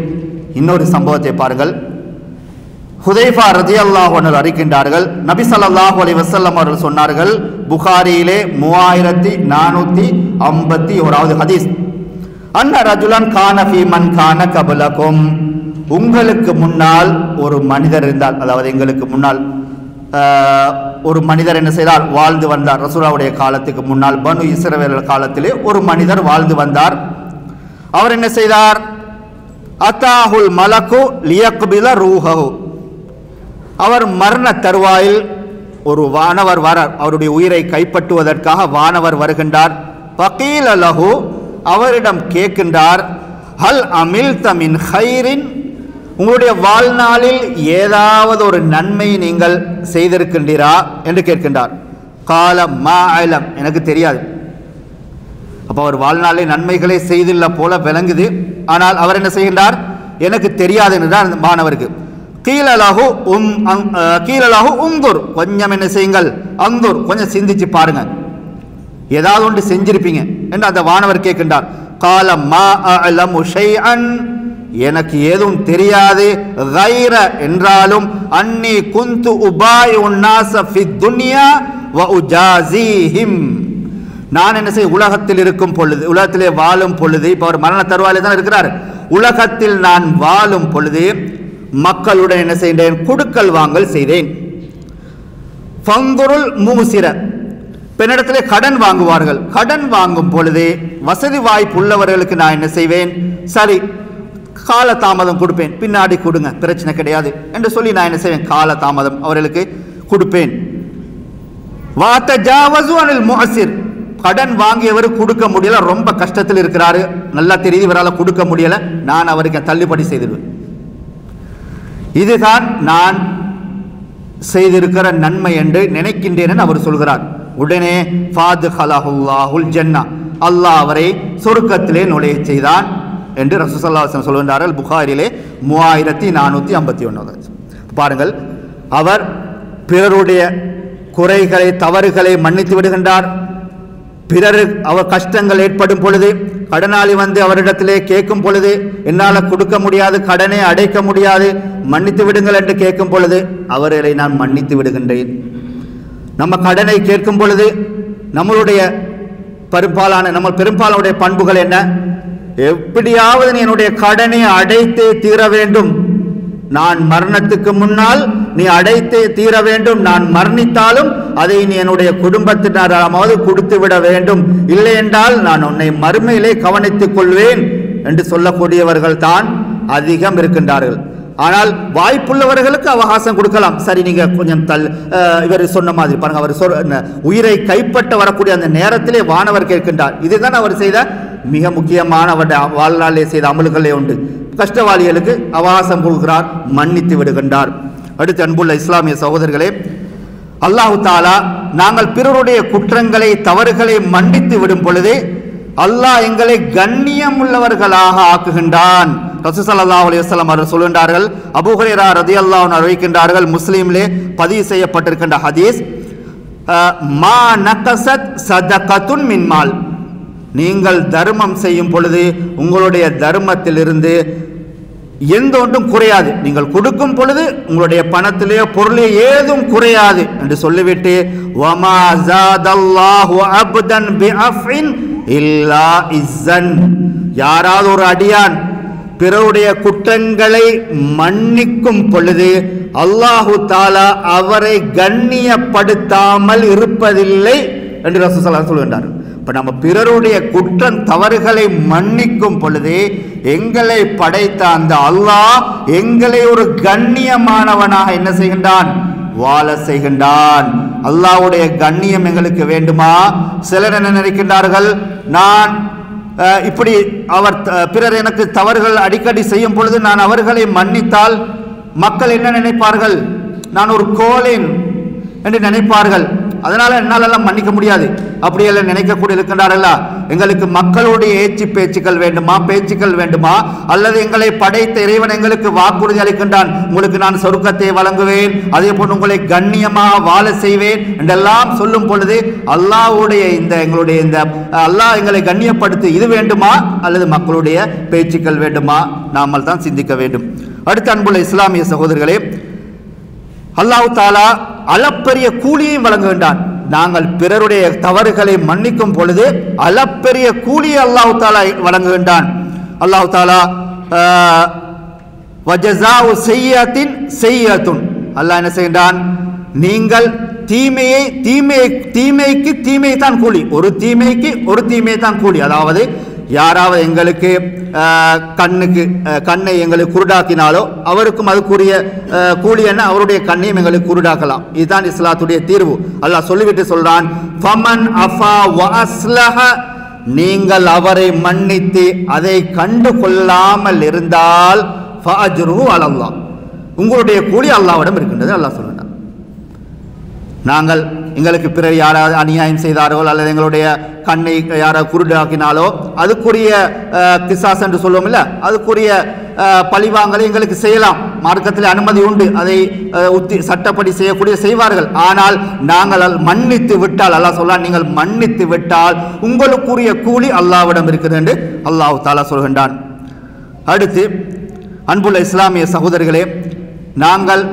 இன்னொரு சம்பவத்தை பாருங்கள். ஹுதைஃபா ரலியல்லாஹு அன்ஹு அறிக்கின்றார்கள், நபி ஸல்லல்லாஹு அலைஹி வஸல்லம் அவர்கள் சொன்னார்கள், புகாரியிலே 3451வது ஹதீஸ், அன்ன ரஜுலன் கான ஃபீ மன் கான கபலகும், உங்களுக்கு முன்னால் ஒரு மனிதர் இருந்தால், அதாவது எங்களுக்கு முன்னால் ஒரு மனிதர் என்ன செய்தார்? வாழ்ந்து வந்தார். ரசூலுல்லாஹ்வுடைய காலத்துக்கு முன்னால் பனு இஸ்ரவேல் காலத்திலே ஒரு மனிதர் வாழ்ந்து வந்தார். அவர் என்ன செய்தார்? அத்தாஹுல் மலக்கு லியக்பில ரூஹஹு, அவர் மரண தருவாயில் ஒரு வானவர் வரார். அவருடைய உயிரை கைப்பற்றுவதற்காக வானவர் வருகின்றார். வகீல லஹு அவரிடம் கேட்கின்றார், ஹல் அமில்த மின் ஹைரின், உங்களுடைய வாழ்நாளில் ஏதாவது ஒரு நன்மை நீங்கள் செய்திருக்கின்றீரா என்று கேட்கின்றார். கால மா அலம், எனக்கு தெரியாது. அப்போ அவர் வாழ்நாளில் நன்மைகளை செய்துள்ள போல விளங்குது. ஆனால் அவர் என்ன செய்கின்றார், எனக்கு தெரியாது என்றார் அந்த மாணவருக்கு. கீழலாகு உந்துர், கொஞ்சம் என்ன செய்யுங்கள், அந்துர், கொஞ்சம் சிந்திச்சு பாருங்க, ஏதாவது ஒன்று செஞ்சிருப்பீங்க என்று அந்த மாணவர் கேட்கின்றார். கால மா அலமு ஷைஅன், எனக்கு எதுவும் தெரியாது. கைர என்றாலும் அன்னி குந்து உபாயுன் நாஸ ஃபித் துன்யா வ உஜாஸிஹிம், நான் என்ன செய்ய, உலகத்தில் இருக்கும் பொழுது, உலகத்திலே வாழும் பொழுது, இப்போ அவர் மரண தருவாயிலே தான் இருக்கிறார், உலகத்தில் நான் வாழும் பொழுது மக்களுடன் என்ன செய்தேன், கொடுக்கல் வாங்கல் செய்தேன். ஃபங்குருல் மூசிர, பெண்ணிடத்திலே கடன் வாங்குவார்கள், கடன் வாங்கும் பொழுது வசதி வாய்ப்பு உள்ளவர்களுக்கு நான் என்ன செய்வேன், சரி கால தாமதம் கொடுப்பேன், பின்னாடி கொடுங்க பிரச்சனை கிடையாது என்று சொல்லி நான் என்ன செய்வேன், கால தாமதம் அவர்களுக்கு கொடுப்பேன். வாத்தஜாவஸு அனில் முஅஸிர், கடன் வாங்கியவர் கொடுக்க முடியல, ரொம்ப கஷ்டத்தில் இருக்கிறாரு, நல்லா தெரியுது இவரால் கொடுக்க முடியல, நான் அவருக்கு தள்ளுபடி செய்திருவேன். இதுதான் நான் செய்திருக்கிற நன்மை என்று நினைக்கின்றேன் அவர் சொல்கிறார். உடனே ஃபாதுஹலஹுல்லாஹுல் ஜன்னா, அல்லாஹ் அவரை சொர்க்கத்திலே நுழைய செய்தான் என்று ரசூலுல்லாஹி ஸல்லல்லாஹு அலைஹி வஸல்லம் சொல்கின்றார்கள். புகாரிலே 3451. பாருங்கள், அவர் பிறருடைய குறைகளை தவறுகளை மன்னித்து விடுகின்றார். பிறர் அவர் கஷ்டங்கள் ஏற்படும் பொழுது, கடனாளி வந்து அவரிடத்திலே கேட்கும் பொழுது, என்னால் கொடுக்க முடியாது, கடனை அடைக்க முடியாது, மன்னித்து விடுங்கள் என்று கேட்கும் பொழுது அவர்களை நான் மன்னித்து விடுகின்றேன். நம்ம கடனை கேட்கும் பொழுது நம்மளுடைய பெரும்பாலானுடைய பண்புகள் என்ன, எப்படியாவது நீ என்னுடைய கடனை அடைத்தே தீர வேண்டும், நான் மரணத்துக்கு முன்னால் நீ அடைத்தே தீர வேண்டும், நான் மரணித்தாலும் அதை நீ என்னுடைய குடும்பத்தினராவது கொடுத்து விட வேண்டும், இல்லை என்றால் நான் உன்னை மறுமையிலே கவனித்துக் கொள்வேன் என்று சொல்லக்கூடியவர்கள் தான் அதிகம் இருக்கின்றார்கள். ஆனால் வாய்ப்புள்ளவர்களுக்கு அவகாசம் கொடுக்கலாம், சரி நீங்க கொஞ்சம் இவர் சொன்ன மாதிரி பாருங்க, அவர் உயிரை கைப்பற்ற வரக்கூடிய அந்த நேரத்திலே வானவர் கேட்கின்றார். இதுதான் அவர் செய்த மிக முக்கியமான அவருடைய வாழ்நாளிலே செய்த அமல்களே உண்டு. கஷ்டவாளிகளுக்கு அவகாசம் கொடுக்கிறார், மன்னித்து விடுகின்றார். அடுத்து அன்புள்ள இஸ்லாமிய சகோதரர்களே, அல்லாஹு தாலா நாங்கள் பிறருடைய குற்றங்களை தவறுகளை மன்னித்து விடும் பொழுது அல்லாஹ் எங்களை கண்ணியம் உள்ளவர்களாக ஆக்குகின்றான். ரசூல் ஸல்லல்லாஹு அலைஹி வஸல்லம் அவர்கள் சொல்கின்றார்கள், அபூ ஹுரைரா ரலியல்லாஹு அன்ஹு அறிவிக்கின்றார்கள், முஸ்லிமிலே பதிவு செய்யப்பட்டிருக்கின்ற ஹதீஸ், மா நகஸத் சதகத்துன் மின் மால், நீங்கள் தர்மம் செய்யும் பொழுது உங்களுடைய தர்மத்திலிருந்து எந்த ஒன்றும் குறையாது, நீங்கள் கொடுக்கும் பொழுது உங்களுடைய பணத்திலே பொருளே ஏதும் குறையாது என்று சொல்லிவிட்டு, வமா ஜாதல்லாஹு அப்தன் பிஅஃபின் இல்லா இஸ்ஸன், யாராவது ஒரு அடியான் பிறருடைய குற்றங்களை மன்னிக்கும் பொழுது அல்லாஹு தாலா அவரை கண்ணியப்படுத்தாமல் இருப்பதில்லை என்று ரசூல் ஸல்லல்லாஹு அலைஹி வஸல்லம் சொல்கின்றார். இப்போ நம்ம பிறருடைய குற்றம் தவறுகளை மன்னிக்கும் பொழுது எங்களை படைத்த அந்த அல்லாஹ் எங்களை ஒரு கண்ணியமானவனாக என்ன செய்கின்றான், வாழ செய்கின்றான். அல்லாஹ்வுடைய கண்ணியம் எங்களுக்கு வேண்டுமா? சிலர் என்ன நினைக்கின்றார்கள், நான் இப்படி பிறர் எனக்கு தவறுகள் அடிக்கடி செய்யும் பொழுது நான் அவர்களை மன்னித்தால் மக்கள் என்ன நினைப்பார்கள், நான் ஒரு கோலேன் என்று நினைப்பார்கள், அதனால என்னாலெல்லாம் மன்னிக்க முடியாது, அப்படியெல்லாம் நினைக்கக்கூடிய இருக்கின்றார்கள். எங்களுக்கு மக்களுடைய ஏச்சு பேச்சுக்கள் வேண்டுமா, பேச்சுக்கள் வேண்டுமா, அல்லது எங்களை படைத்த இறைவன் எங்களுக்கு வாக்குறுதி அளிக்கின்றான், உங்களுக்கு நான் சொர்க்கத்தை வழங்குவேன், அதே போன்று உங்களை கண்ணியமாக வாழ செய்வேன் என்றெல்லாம் சொல்லும் பொழுது அல்லாஹ்வுடைய எங்களுடைய அல்லாஹ் எங்களை கண்ணியப்படுத்தி இது வேண்டுமா அல்லது மக்களுடைய பேச்சுக்கள் வேண்டுமா, நாமல் தான் சிந்திக்க வேண்டும். அடுத்த அன்புள்ள இஸ்லாமிய சகோதரர்களே, அல்லாஹ் தாலா அளப்பரிய கூலியை வழங்குகின்றான். நாங்கள் பிறருடைய தவறுகளை மன்னிக்கும் பொழுது அளப்பரிய கூலியை அல்லாஹ் தாலா வழங்குகின்றான். அல்லாஹ் தாலா வஜஸாஉ ஸய்யிஅத்தின் ஸய்யிஅத்துன், அல்லாஹ் என்ன செய்கின்றான், நீங்கள் தீமைக்கு தீமை தான் கூலி, ஒரு தீமைக்கு ஒரு தீமை தான் கூலி. அதாவது யாராவது எங்களுக்கு கண்ணை எங்களுக்கு குருடாக்கினாலோ அவருக்கும் அதுக்குரிய கூலி என்ன, அவருடைய கண்ணையும் எங்களுக்கு குருடாக்கலாம். இதுதான் இஸ்லாத்துடைய தீர்வு. அல்லாஹ் சொல்லிவிட்டு சொல்றான், ஃபமன் அஃபா வ அஸ்லஹ நீங்கள் அவரை மன்னித்து அதை கண்டு கொள்ளாமல் இருந்தால் ஃபஅஜ்ருஹு அலல்லாஹ், உங்களுடைய கூலி அல்லாஹ்விடம் இருக்கின்றது. அல்லாஹ் சொல்கிறார். நாங்கள் எங்களுக்கு பிறர் யாராவது அநியாயம் செய்தாரோ அல்லது எங்களுடைய கண்ணை யாராவது குருடாக்கினாலோ அதுக்குரிய கிசாஸ் என்று சொல்லுவோம் இல்லை, அதுக்குரிய பழிவாங்கலை எங்களுக்கு செய்யலாம். மார்க்கத்தில் அனுமதி உண்டு, அதை சட்டப்படி செய்யக்கூடிய செய்வார்கள். ஆனால் நாங்கள் மன்னித்து விட்டால், அல்லாஹ் சொல்றான், நீங்கள் மன்னித்து விட்டால் உங்களுக்குரிய கூலி அல்லாஹ்விடம் இருக்குது என்று அல்லாஹ் தஆலா சொல்கின்றான். அடுத்து அன்புள்ள இஸ்லாமிய சகோதரர்களே, நாங்கள்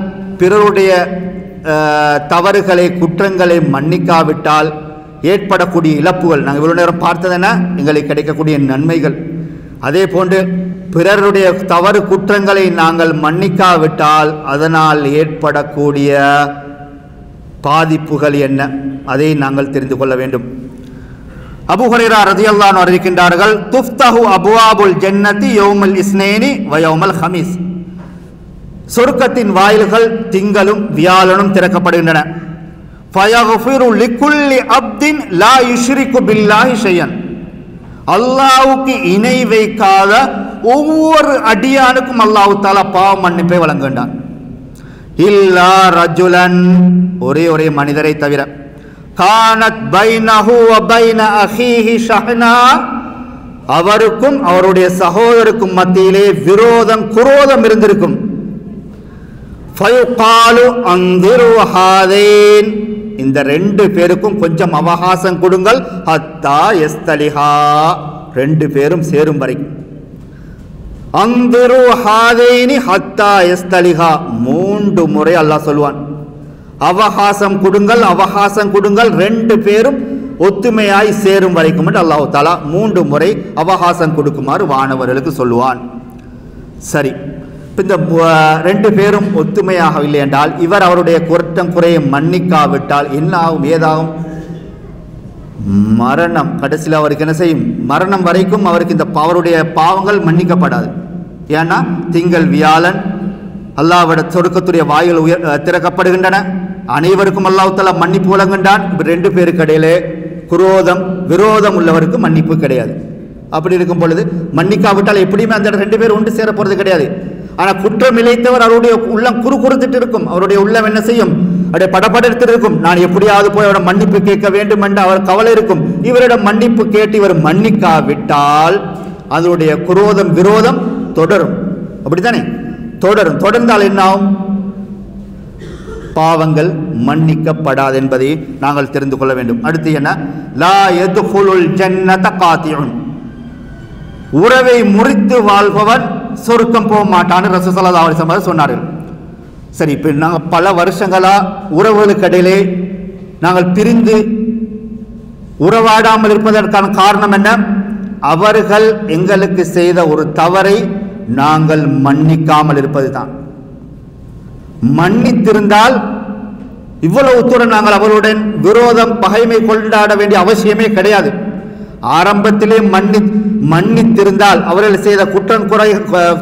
பிறருடைய தவறுகளை குற்றங்களை மன்னிக்காவிட்டால் ஏற்படக்கூடிய இழப்புகள், நாங்கள் இவ்வளவு நேரம் பார்த்ததென எங்களுக்கு கிடைக்கக்கூடிய நன்மைகள், அதே போன்று பிறருடைய தவறு குற்றங்களை நாங்கள் மன்னிக்காவிட்டால் அதனால் ஏற்படக்கூடிய பாதிப்புகள் என்ன, அதை நாங்கள் தெரிந்து கொள்ள வேண்டும். அபூ ஹுரைரா ரலியல்லாஹு அன்ஹு அறிவிக்கின்றார்கள், துஃப்தஹு அப்வாபுல் ஜன்னதி யௌமுல் இஸ்னைனி வ யௌமுல் ஹமீஸ், சொர்க்கத்தின் வாயில்கள் திங்களும் வியாழனும் திறக்கப்படுகின்றன. ஃபயக்ஃபிரு லிகுல்லி அப்தின் லா யுஷ்ரிகு பில்லாஹி ஷையன், அல்லாஹ்வுக்கு இணை வைக்காத ஒவ்வொரு அடியானுக்கும் அல்லாஹ் தஆலா பாவ மன்னிப்பை வழங்குகின்றான். இல்லா ரஜுலன், ஒரே மனிதரை தவிர, கானத் பைனஹு வ பைன அஹீஹி ஷஹ்னா, அவருக்கும் அவருடைய சகோதரருக்கும் மத்தியிலே விரோதம் குரோதம் இருந்திருக்கும். ஃபயுகாலு அன்திரு ஹாதைன், இந்த ரெண்டு பேருக்கும் கொஞ்சம் அவகாசம் கொடுங்கள். ஹத்தா யஸ்தலிஹா, ரெண்டு பேரும் சேரும் வரைக்கும். அன்திரு ஹாதைனி ஹத்தா யஸ்தலிஹா, 3 முறை அல்லாஹ் சொல்வான், அவகாசம் கொடுங்கள், அவகாசம் கொடுங்கள், ரெண்டு பேரும் ஒத்துமையாய் சேரும் வரைக்கும் என்று அல்லாஹ் தஆலா 3 முறை அவகாசம் கொடுக்குமாறு வானவர்களுக்கு சொல்லுவான். சரி, இந்த 2 பேரும் ஒத்துமையாக இல்லை என்றால், இவர் அவருடைய குற்றம் குறையை மன்னிக்காவிட்டால் என்ன ஆகும்? ஏதாகும்? மரணம். கடைசியில் அவருக்கு என்ன செய்யும்? மரணம் வரைக்கும் அவருக்கு இந்த அவருடைய பாவங்கள் மன்னிக்கப்படாது. ஏன்னா திங்கள் வியாழன் அல்லாஹ்விட சொர்க்கத்துடைய வாயில் திறக்கப்படுகின்றன. அனைவருக்கும் அல்லாஹ் தஆலா மன்னிப்பு வழங்குகின்றான். 2 பேருக்கு இடையிலே குரோதம் விரோதம் உள்ளவருக்கு மன்னிப்பு கிடையாது. அப்படி இருக்கும் பொழுது மன்னிக்காவிட்டால் எப்படியுமே அந்த 2 பேர் ஒன்று சேர போறது கிடையாது. ஆனால் குற்றம் இழைத்தவர் அவருடைய உள்ளம் குறுகுறுத்துட்டு இருக்கும். அவருடைய உள்ளம் என்ன செய்யும்? அவருடைய படப்படத்து இருக்கும். நான் எப்படியாவது போய் அவரிடம் மன்னிப்பு கேட்க வேண்டும் என்று அவர் கவலை இருக்கும். இவரிடம் மன்னிப்பு கேட்டு இவர் மன்னிக்காவிட்டால் அதனுடைய குரோதம் விரோதம் தொடரும். அப்படித்தானே? தொடரும். தொடர்ந்தால் என்ன ஆகும்? பாவங்கள் மன்னிக்கப்படாது என்பதை நாங்கள் தெரிந்து கொள்ள வேண்டும். அடுத்து என்ன? லா யதுகுலுல் ஜன்னத காத்தியுன், உறவை முறித்து வாழ்பவன் சொர்க்கம் போக மாட்டான்னு ரசூல் ஸல்லல்லாஹு அலைஹி வஸல்லம் சொன்னார்கள். சரி, இப்போ நாங்கள் பல வருஷங்களா உறவுகளுக்கு இடையிலே நாங்கள் பிரிந்து உறவாடாமல் இருப்பதற்கான காரணம் என்ன? அவர்கள் எங்களுக்கு செய்த ஒரு தவறை நாங்கள் மன்னிக்காமல் இருப்பது தான். மன்னித்திருந்தால் இவ்வளவு தூரம் நாங்கள் அவர்களுடன் விரோதம் பகைமை கொண்டாட வேண்டிய அவசியமே கிடையாது. ஆரம்பத்திலே மன்னித்திருந்தால், அவர்கள் செய்த குற்றம் குறை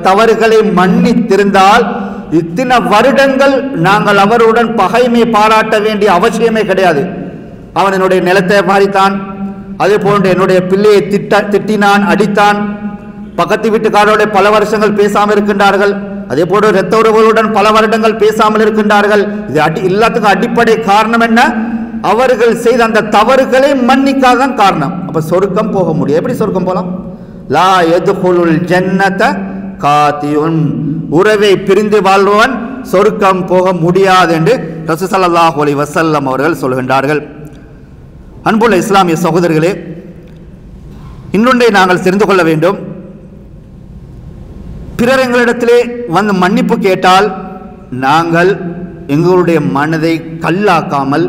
தவறுகளை மன்னித்திருந்தால் இத்தனை வருடங்கள் நாங்கள் அவருடன் பகைமை பாராட்ட வேண்டிய அவசியமே கிடையாது. அவன் என்னுடைய நிலத்தை மாறித்தான், அதே போன்று என்னுடைய பிள்ளையை திட்டினான், அடித்தான், பக்கத்து வீட்டுக்காரோட பல வருஷங்கள் பேசாமல் இருக்கின்றார்கள், அதே போன்று இரத்த உறவுகளுடன் பல வருடங்கள் பேசாமல் இருக்கின்றார்கள். இது எல்லாத்துக்கும் அடிப்படை காரணம் என்ன? அவர்கள் செய்த அந்த தவறுகளை மன்னிக்காத காரணம். அப்ப சொர்க்கம் போக முடியும். எப்படி சொர்க்கம் போலாம்? லா யதுகுலுல் ஜன்னத காத்தியுன், உறவை பிரிந்து வாழ்பவன் சொர்க்கம் போக முடியாது என்று ரசூல் ஸல்லல்லாஹு அலைஹி வஸல்லம் அவர்கள் சொல்கின்றார்கள். அன்புள்ள இஸ்லாமிய சகோதரர்களே, இன்னொன்றை நாங்கள் தெரிந்து கொள்ள வேண்டும். பிறர் எங்களிடத்திலே வந்து மன்னிப்பு கேட்டால் நாங்கள் எங்களுடைய மனதை கல்லாக்காமல்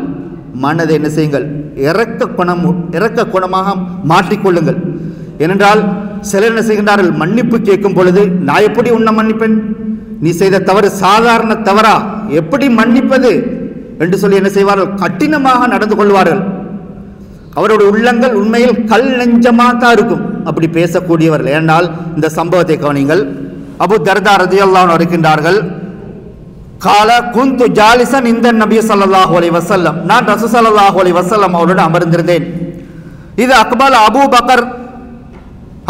மனதை என்ன செய்யுங்கள்? இரக்க குணமாக மாற்றிக்கொள்ளுங்கள். ஏனென்றால் சிலர் என்ன செய்கின்றார்கள்? மன்னிப்பு கேட்கும் பொழுது, நான் எப்படி உன்னை மன்னிப்பேன்? நீ செய்த தவறு சாதாரண தவறா? எப்படி மன்னிப்பது என்று சொல்லி என்ன செய்வார்கள்? கடினமாக நடந்து கொள்வார்கள். அவருடைய உள்ளங்கள் உண்மையில் கல் நெஞ்சமாக தான் இருக்கும் அப்படி பேசக்கூடியவர்கள். ஏனால் இந்த சம்பவத்தை கவனிங்கள். அபூ தர்தா ரலியல்லாஹு அன்ஹு இருக்கின்றார்கள், கால குந்து ஜாலிசன் இந்த நபி ஸல்லல்லாஹு அலைஹி வஸல்லம், நான் ரசூல் ஸல்லல்லாஹு அலைஹி வஸல்லம் அவருடன் அமர்ந்திருந்தேன். இது அக்பல்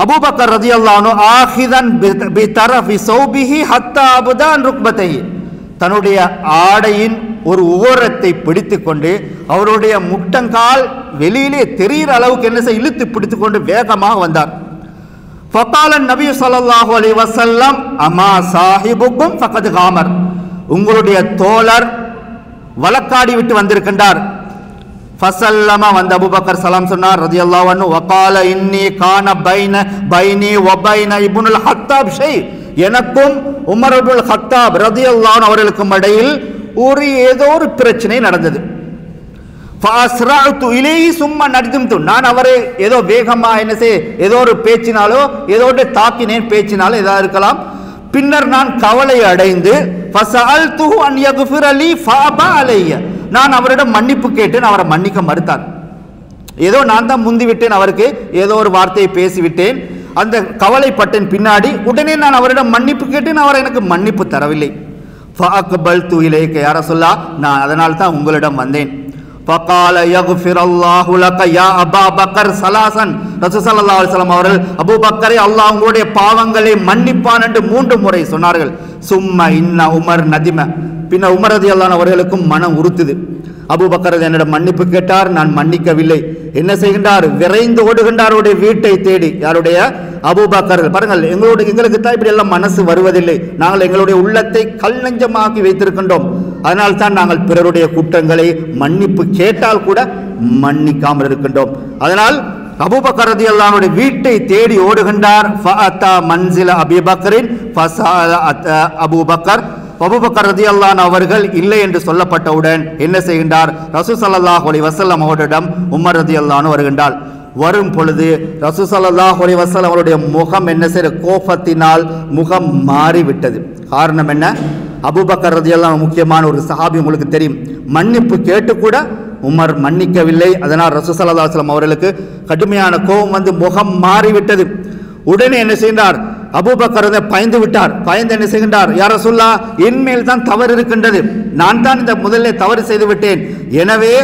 அபூபக்கர் ரலியல்லாஹு அன்ஹு ஆஹிதன் பிதரஃபி ஸௌபிஹி ஹத்தா அபதான் ருக்பதைஹி, தன்னுடைய ஆடையின் ஒரு ஓரத்தை பிடித்துக்கொண்டு அவருடைய முட்டங்கால் வெளியிலே தெரிகிற அளவுக்கு என்ன செய்ய இழுத்து பிடித்துக்கொண்டு வேகமாக வந்தார். ஃபகால நபி ஸல்லல்லாஹு அலைஹி வஸல்லம் அமா சாஹிபுக்கும் ஃபகத் காமர், உங்களுடைய தோழர் வழக்காடி விட்டு வந்திருக்கின்றார். ஃபஸல்லம, வந்த அபூபக்கர் சலாம் சொன்னார் ரலியல்லாஹு அன்ஹு. வகால இன்னி கான பைனி வ பைன இப்னுல் ஹத்தாப் ஷை, எனக்கும் உமர் இப்னுல் ஹத்தாப் ரலியல்லாஹு அன்ஹு அவர்களுக்கும் இடையில் ஏதோ ஒரு பிரச்சனை நடந்தது. ஃபஅஸ்ரஅது இலைஹி சும்ம நஜ்தும்து, நான் அவரை ஏதோ வேகமா என்ன செய்ய ஏதோ ஒரு பேச்சினாலோ ஏதோ ஒரு தாக்கினேன், பேச்சினாலோ ஏதா இருக்கலாம். பின்னர் நான் கவலை அடைந்து ஃபஸஅல்துஹு அன் யக்ஃபிர லீ ஃபஅபா அலைய, நான் அவரிடம் மன்னிப்பு கேட்டேன், அவரை மன்னிக்க மறுத்தார். ஏதோ நான் தான் முந்தி விட்டேன், அவருக்கு ஏதோ ஒரு வார்த்தையை பேசிவிட்டேன், அந்த கவலைப்பட்டேன். பின்னாடி உடனே நான் அவரிடம் மன்னிப்பு கேட்டேன், அவர் எனக்கு மன்னிப்பு தரவில்லை. ஃபஅக்பல்து இலைக யா ரசூலல்லாஹ், நான் அதனால் தான் உங்களிடம் வந்தேன். ஃபகால யக்ஃபிரல்லாஹு லக யா அபா பக்கர் ஸலாசன், ரசூல் ஸல்லல்லாஹு அலைஹி வஸல்லம் அவர்கள் அபூபக்கரை அல்லாஹ் உங்களுடைய பாவங்களை மன்னிப்பான் என்று 3 முறை சொன்னார்கள். சும்ம இன்ன உமர் நதிம, பின்ன உமர் ரலியல்லாஹு அன்ஹு அவர்களுக்கும் மனம் உறுத்துது. அபூபக்கர் என்னிடம் மன்னிப்பு கேட்டார், நான் மன்னிக்கவில்லை. என்ன செய்கின்றார்? விரைந்து ஓடுகின்றார் அவருடைய வீட்டை தேடி. யாருடைய? அபூபக்கர். பாருங்கள், எங்களுக்கு தான் இப்படி எல்லாம் மனசு வருவதில்லை. நாங்கள் எங்களுடைய உள்ளத்தை கல் நெஞ்சமாக்கி வைத்திருக்கின்றோம். அதனால் தான் நாங்கள் பிறருடைய குற்றங்களை மன்னிப்பு கேட்டால் கூட மன்னிக்காமல் இருக்கின்றோம். அதனால் அபூபக்கர் ரலியல்லாஹு அன்ஹு வீட்டை தேடி ஓடுகின்றார். ஃபஅதா மன்சில அபூபக்கரின் ஃபஸஅல அபூபக்கர், அபூபக்கர் ரலியல்லாஹு அன்ஹு அவர்கள் இல்லை என்று சொல்லப்பட்டவுடன் என்ன செய்கின்றார்? ரசூல் ஸல்லல்லாஹு அலைஹி வஸல்லம் அவரிடம் உமர் ரலியல்லாஹு அன்ஹு வருகின்றார். வரும் பொழுது ரசூல் ஸல்லல்லாஹு அலைஹி வஸல்லம் அவருடைய முகம் என்ன செய்ய கோபத்தினால் முகம் மாறிவிட்டது. காரணம் என்ன? அபூபக்கர் ரலியல்லாஹு அன்ஹு முக்கியமான ஒரு சஹாபி, உங்களுக்கு தெரியும். மன்னிப்பு கேட்டு கூட உமர் மன்னிக்கவில்லை. அதனால் ரசூல் ஸல்லல்லாஹு அலைஹி வஸல்லம் அவர்களுக்கு கடுமையான கோபம் வந்து முகம் மாறிவிட்டது. உடனே என்ன செய்தார்? அபூபக்கர் பயந்து விட்டார். பயந்து என்ன செய்கின்றார்? யா ரசூலுல்லாஹ், என் மேல் தான் தவறு இருக்கின்றது, நான் தான் இந்த முதல்ல தவறு செய்து விட்டேன், எனவே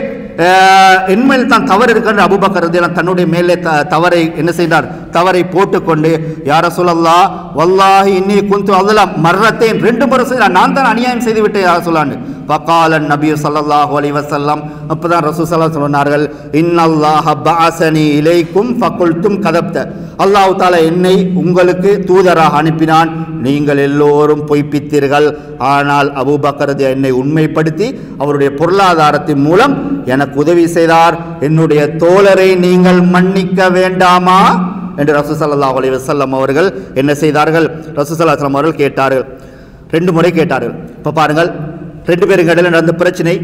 என்மேல் தான் தவறு இருக்கின்ற அபூபக்கர் ரலியல்லாஹு தன்னுடைய மேலே தவறை என்ன செய்தார்? தவறை போட்டுக்கொண்டு, யா ரசூலல்லாஹ் வல்லாஹி இன்னி குன்து அஸ்லம் மர்ரத்தைன், 2 முறை செய்தார், நான் தான் அநியாயம் செய்து விட்டேன் யா ரசூலுல்லாஹ். ஃபகால நபி ஸல்லல்லாஹு அலைஹி வஸல்லம், அப்பதான் ரசூல் ஸல்லல்லாஹு அலைஹி வஸல்லம் சொன்னார்கள், இன்னல்லாஹ பஅஸனி இலைக்கும் ஃபகுல்தும் கதப்த, அல்லாஹ் தஆலா என்னை உங்களுக்கு தூதராக அனுப்பினான், நீங்கள் எல்லோரும் பொய்ப்பித்தீர்கள். ஆனால் அபூபக்கர் என்னை உண்மைப்படுத்தி அவருடைய பொருளாதாரத்தின் மூலம் எனக்கு உதவி செய்தார். என்னுடைய தோழரை நீங்கள் மன்னிக்க வேண்டாமா என்று ரசூல் ஸல்லல்லாஹு அலைஹி வஸல்லம் அவர்கள் என்ன செய்தார்கள்? ரசூல் ஸல்லல்லாஹு அலைஹி வஸல்லம் அவர்கள் கேட்டார்கள். 2 முறை கேட்டார்கள். இப்போ பாருங்கள், 2 பேருக்கு இடையில நடந்த பிரச்சனை.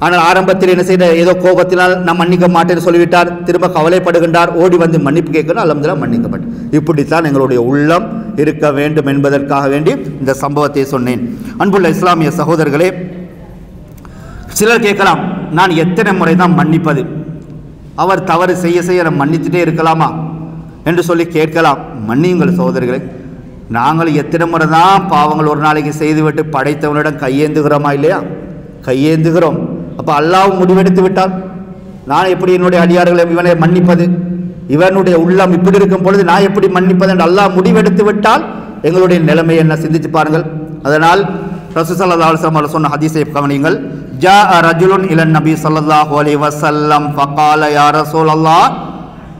ஆனால் ஆரம்பத்தில் என்ன செய்த? ஏதோ கோபத்தினால் நான் மன்னிக்க மாட்டேன்னு சொல்லிவிட்டார். திரும்ப கவலைப்படுகின்றார், ஓடி வந்து மன்னிப்பு கேட்கணும். அல்ஹம்துலில்லாஹ் மன்னிக்கப்பட்டு. இப்படித்தான் எங்களுடைய உள்ளம் இருக்க வேண்டும் என்பதற்காக வேண்டி இந்த சம்பவத்தை சொன்னேன். அன்புள்ள இஸ்லாமிய சகோதரர்களே, சிலர் கேட்கலாம், நான் எத்தனை முறை தான் மன்னிப்பது? அவர் தவறு செய்ய செய்ய மன்னிச்சுட்டே இருக்கலாமா என்று சொல்லி கேட்கலாம். மன்னியுங்கள் சகோதரர்களே, நாங்கள் எத்தனை முறை தான் பாவங்கள் ஒரு நாளைக்கு செய்துவிட்டு படைத்தவனிடம் கையேந்துகிறோமா இல்லையா? கையேந்துகிறோம். அப்போ அல்லாஹ் முடிவெடுத்து விட்டால் நான் எப்படி என்னுடைய அடியார்களை இவனை மன்னிப்பது? இவனுடைய உள்ளம் இப்படி இருக்கும் பொழுது நான் எப்படி மன்னிப்பது என்று அல்லாஹ் முடிவெடுத்து விட்டால் எங்களுடைய நிலைமை என்ன? சிந்தித்து பாருங்கள். அதனால் ரசூல் ஸல்லல்லாஹு அலைஹி வஸல்லம் சொன்ன ஹதீஸை கவனியுங்கள். ஜாஅ ரஜுலுன் இலன் நபி ஸல்லல்லாஹு அலைஹி வஸல்லம் ஃபகால யா ரசூலல்லாஹ்,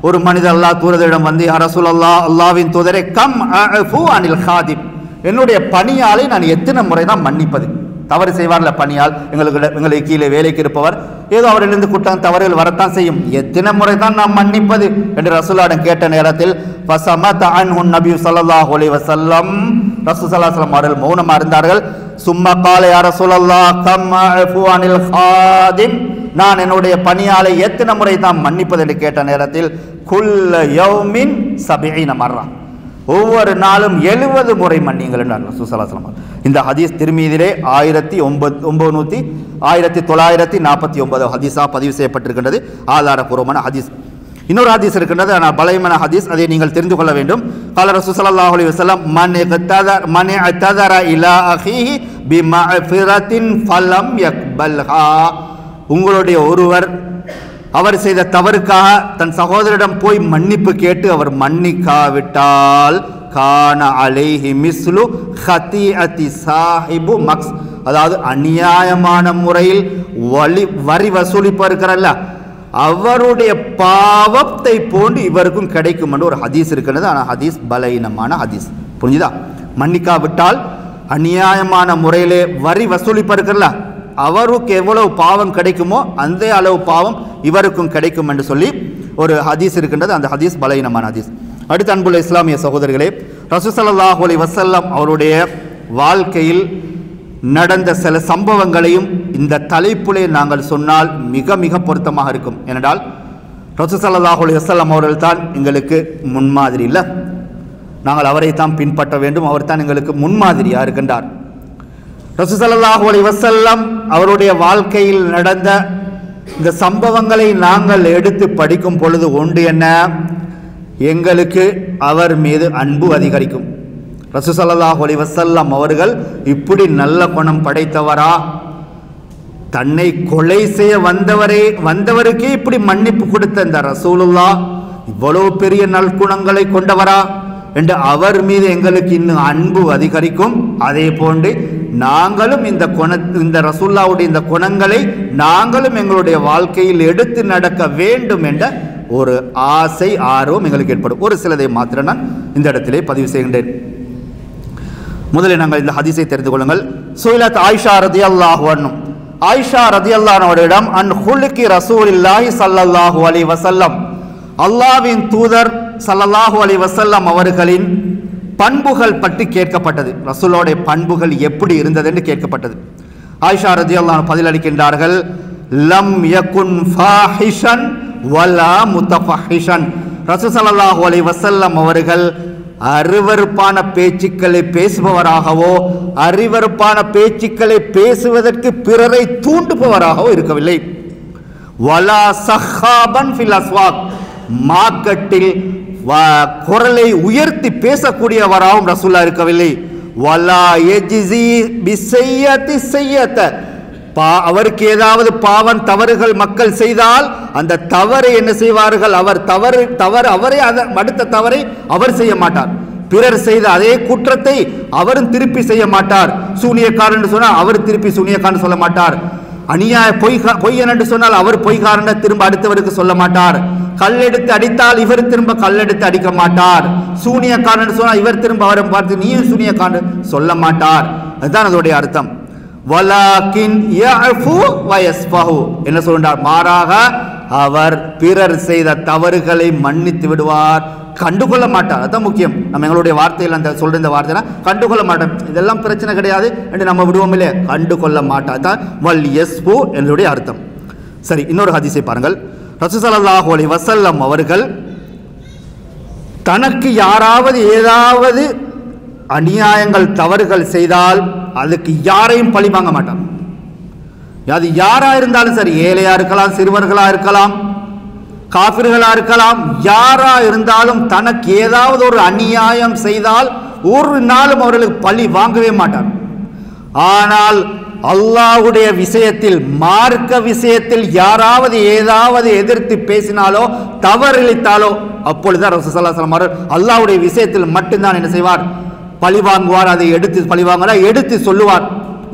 ஒரு மனிதர் அல்லாஹ் தூதரிடம் வந்து, யா ரசூலல்லாஹ், அல்லாஹ்வின் தூதரே, கம் அஃபு அனில் காதிப், என்னுடைய பணியாளை நான் எத்தனை முறை தான் மன்னிப்பது? தவறு செய்வார்ல பணியால், எங்களுக்கு கீழே வேலைக்கு இருப்பவர், ஏதோ அவரிலிருந்து குற்றம் தவறுகள் வரத்தான் செய்யும், எத்தனை முறை தான் நாம் மன்னிப்பது என்று ரசூலுல்லாஹ்விடம் கேட்ட நேரத்தில் ஃபஸமத அன்ஹு நபி ஸல்லல்லாஹு அலைஹி வஸல்லம், ரசூல் ஸல்லல்லாஹு அலைஹி வஸல்லம் அவர்கள் மௌனமாக இருந்தார்கள். சும்ம கால யா ரசூலல்லாஹ் கம் அஃபு அனில் காதிம், நான் என்னுடைய பணியாளை எத்தனை முறை தான் மன்னிப்பது என்று கேட்ட நேரத்தில் குல்ல யௌமின் 70 மர்ரா, ஒவ்வொரு நாளும் 70 முறை மன்னியுங்கள் என்றார் ரசூல் ஸல்லல்லாஹு அலைஹி வஸல்லம். இந்த ஹதீஸ் திருமீதிலே 1949 ஹதீஸாக பதிவு செய்யப்பட்டிருக்கின்றது. ஆதாரபூர்வமான ஹதீஸ். இன்னொரு ஹதீஸ் இருக்கின்றது, ஆனால் பலவீனமான ஹதீஸ், அதை நீங்கள் தெரிந்து கொள்ள வேண்டும். கால ரசூல் ஸல்லல்லாஹு அலைஹி வஸல்லம், மன் இஅ்ததர இலா அஹீஹி பிமஃபிரத்தின் ஃபலம் யக்பல்ஹா, உங்களுடைய ஒருவர் அவர் செய்த தவறுக்காக தன் சகோதரிடம் போய் மன்னிப்பு கேட்டு அவர் மன்னிக்காவிட்டால் கான அலைஹி மிஸ்லு ஹதீஅத்தி சாஹிபு மக்ஸ், அதாவது அநியாயமான முறையில் வரி வசூலிப்பா இருக்கிறல்ல அவருடைய பாவத்தை போன்று இவருக்கும் கிடைக்கும் என்று ஒரு ஹதீஸ் இருக்கிறது. ஆனால் ஹதீஸ் பலவீனமான ஹதீஸ். புரிஞ்சுதா? மன்னிக்காவிட்டால் அநியாயமான முறையிலே வரி வசூலிப்பா இருக்கிறல்ல அவருக்கு எவ்வளவு பாவம் கிடைக்குமோ அந்த அளவு பாவம் இவருக்கும் கிடைக்கும் என்று சொல்லி ஒரு ஹதீஸ் இருக்கின்றது. அந்த ஹதீஸ் பலவீனமான ஹதீஸ். அடுத்த அன்புள்ள இஸ்லாமிய சகோதரர்களே, ரசூல் ஸல்லல்லாஹு அலைஹி வஸல்லம் அவருடைய வாழ்க்கையில் நடந்த சில சம்பவங்களையும் இந்த தலைப்பிலே நாங்கள் சொன்னால் மிக மிக பொருத்தமாக இருக்கும். ஏனென்றால் ரசூல் ஸல்லல்லாஹு அலைஹி வஸல்லம் அவர்கள் தான் எங்களுக்கு முன்மாதிரி. இல்லை, நாங்கள் அவரை தான் பின்பற்ற வேண்டும். அவர் தான் எங்களுக்கு முன்மாதிரியாக இருக்கின்றார். ரசூல் ஸல்லல்லாஹு அலைஹி வஸல்லம் அவருடைய வாழ்க்கையில் நடந்த இந்த சம்பவங்களை நாங்கள் எடுத்து படிக்கும் பொழுது ஒன்று என்ன, எங்களுக்கு அவர் மீது அன்பு அதிகரிக்கும். ரசூல் ஸல்லல்லாஹு அலைஹி வஸல்லம் அவர்கள் இப்படி நல்ல குணம் படைத்தவரா, தன்னை கொலை செய்ய வந்தவருக்கே இப்படி மன்னிப்பு கொடுத்த இந்த ரசூலுல்லாஹ் இவ்வளவு பெரிய நற்குணங்களை கொண்டவரா என்று அவர் மீது எங்களுக்கு இன்னும் அன்பு அதிகரிக்கும். அதே போன்று நாங்களும் இந்த ரசூலுல்லாஹ்வுடைய இந்த குணங்களை நாங்களும் எங்களுடைய வாழ்க்கையில் எடுத்து நடக்க வேண்டும் என்ற ஒரு ஆசை ஆர்வம் எங்களுக்கு ஏற்படும். ஒரு சிலதை மாத்திரம் நான் இந்த இடத்திலே பதிவு செய்கின்றேன். முதலில் நாங்கள் இந்த ஹதீஸை தெரிந்து கொள்ளுங்கள். சுயிலத் ஆயிஷா ரதியல்லாஹு அன்ஹா, ஆயிஷா ரதியல்லாஹு அன்ஹாவிடம் அன் ஹுலுகி ரசூலில்லாஹி ஸல்லல்லாஹு அலைஹி வஸல்லம், அல்லாஹ்வின் தூதர் ஸல்லல்லாஹு அலைஹி வஸல்லம் அவர்களின் பண்புகள் பற்றி கேட்கப்பட்டது. ரசூலுடைய பண்புகள் எப்படி இருந்தது என்று கேட்கப்பட்டது. ஆயிஷா ரதியல்லாஹு அன்ஹா பதிலளிக்கின்றார்கள், லம் யகுன் ஃபாஹிஷன் வலா முத்தஃபஹிஷன். ரசூல் ஸல்லல்லாஹு அலைஹி வஸல்லம் அவர்கள் அருவருப்பான பேச்சுக்களை பேசுபவராகவோ அருவருப்பான பேச்சுக்களை பேசுவதற்கு பிறரை தூண்டுபவராகவோ இருக்கவில்லை. வலா சஹாபன் ஃபில் அஸ்வாக், மார்க்கெட்டில் குரலை உயர்த்தி பேசக்கூடியவராகவும் ரசூலுல்லாஹ் இருக்கவில்லை. வலா யஜ்ஸி பிஸய்யத்தி ஸய்யத, அவருக்கு ஏதாவது பாவம் தவறுகள் மக்கள் செய்தால் அந்த தவறை என்ன செய்வார்கள், அவர் தவறு அவரே அடுத்த தவறை அவர் செய்ய மாட்டார். பிறர் செய்த அதே குற்றத்தை அவரும் திருப்பி செய்ய மாட்டார். சூனியக்காரன் சொன்னால் அவர் திருப்பி சூனியக்காரன் சொல்ல மாட்டார். அநியாய பொய்யன் என்று சொன்னால் அவர் பொய்காரன் திரும்ப அடுத்தவருக்கு சொல்ல மாட்டார். கல்லெடுத்து அடித்தால் இவர் திரும்ப கல்லெடுத்து அடிக்க மாட்டார். சூனியக்காரன் சொன்னால் இவர் திரும்ப அவரை பார்த்து நீயும் சூனியக்காரன் சொல்ல மாட்டார். அதுதான் அதோடைய அர்த்தம். வலாக்கின் யஃபு வயஸ்ஃபஹு, என்ன சொல்றார், மாறாக அவர் பிறர் செய்த தவறுகளை மன்னித்து விடுவார், கண்டுகொள்ள மாட்டார். அதுதான் முக்கியம். நம்ம எங்களுடைய வார்த்தையில் அந்த சொல்ற இந்த வார்த்தைனா கண்டுகொள்ள மாட்டோம், இதெல்லாம் பிரச்சனை கிடையாது என்று நம்ம விடுவோம் இல்லையா, கண்டுகொள்ள மாட்டார் தான் வல் யஸ்ஃபு என்னுடைய அர்த்தம். சரி, இன்னொரு ஹதீஸை பாருங்கள். ரசூல் ஸல்லல்லாஹு அலைஹி வஸல்லம் அவர்கள் தனக்கு யாராவது ஏதாவது அநியாயங்கள் தவறுகள் செய்தால் அதுக்கு யாரையும் பழி வாங்க மாட்டார். அது யாரா இருந்தாலும் சரி, ஏழையா இருக்கலாம், சிறுவர்களா இருக்கலாம், காபிர்களா இருக்கலாம், யாரா இருந்தாலும் தனக்கு ஏதாவது ஒரு அநியாயம் செய்தால் ஒரு நாளும் அவர்களுக்கு பழி வாங்கவே மாட்டார். ஆனால் அல்லாஹ்வுடைய விஷயத்தில், மார்க்க விஷயத்தில் யாராவது ஏதாவது எதிர்த்து பேசினாலோ தவறிழைத்தாலோ அப்பொழுதுதான் ரசூலுல்லாஹி ஸல்லல்லாஹு அலைஹி வஸல்லம் அவர்கள் அல்லாஹ்வுடைய விஷயத்தில் மட்டும்தான் என்ன செய்வார், பழி வாங்குவார். அதை எடுத்து பழி வாங்குவார், எடுத்து சொல்லுவார்,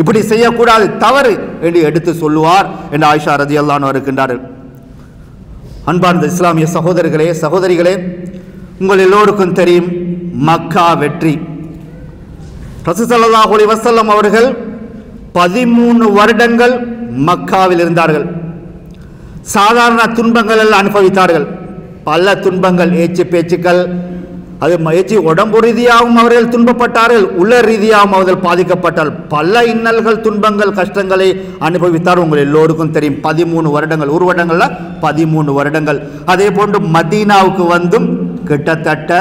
இப்படி செய்யக்கூடாது தவறு என்று எடுத்து சொல்லுவார் என்று ஆயிஷா ரதியல்லாஹு அன்ஹா இருக்கின்றார்கள். அன்பார்ந்த இஸ்லாமிய சகோதரர்களே சகோதரிகளே, உங்கள் எல்லோருக்கும் தெரியும் மக்கா வெற்றி. ரசூல் ஸல்லல்லாஹு அலைஹி வஸல்லம் அவர்கள் 13 வருடங்கள் மக்காவில் இருந்தார்கள். சாதாரண துன்பங்கள் எல்லாம் அனுபவித்தார்கள். பல துன்பங்கள், ஏச்சு பேச்சுக்கள், அது மகிழ்ச்சி, உடம்பு ரீதியாகவும் அவர்கள் துன்பப்பட்டார்கள், உள்ள ரீதியாகவும் அவர்கள் பாதிக்கப்பட்டார்கள். பல இன்னல்கள், துன்பங்கள், கஷ்டங்களை அனுபவித்தார். உங்கள் எல்லோருக்கும் தெரியும் 13 வருடங்கள், ஒரு வருடங்கள்ல 13 வருடங்கள். அதே போன்று மதீனாவுக்கு வந்தும் கிட்டத்தட்ட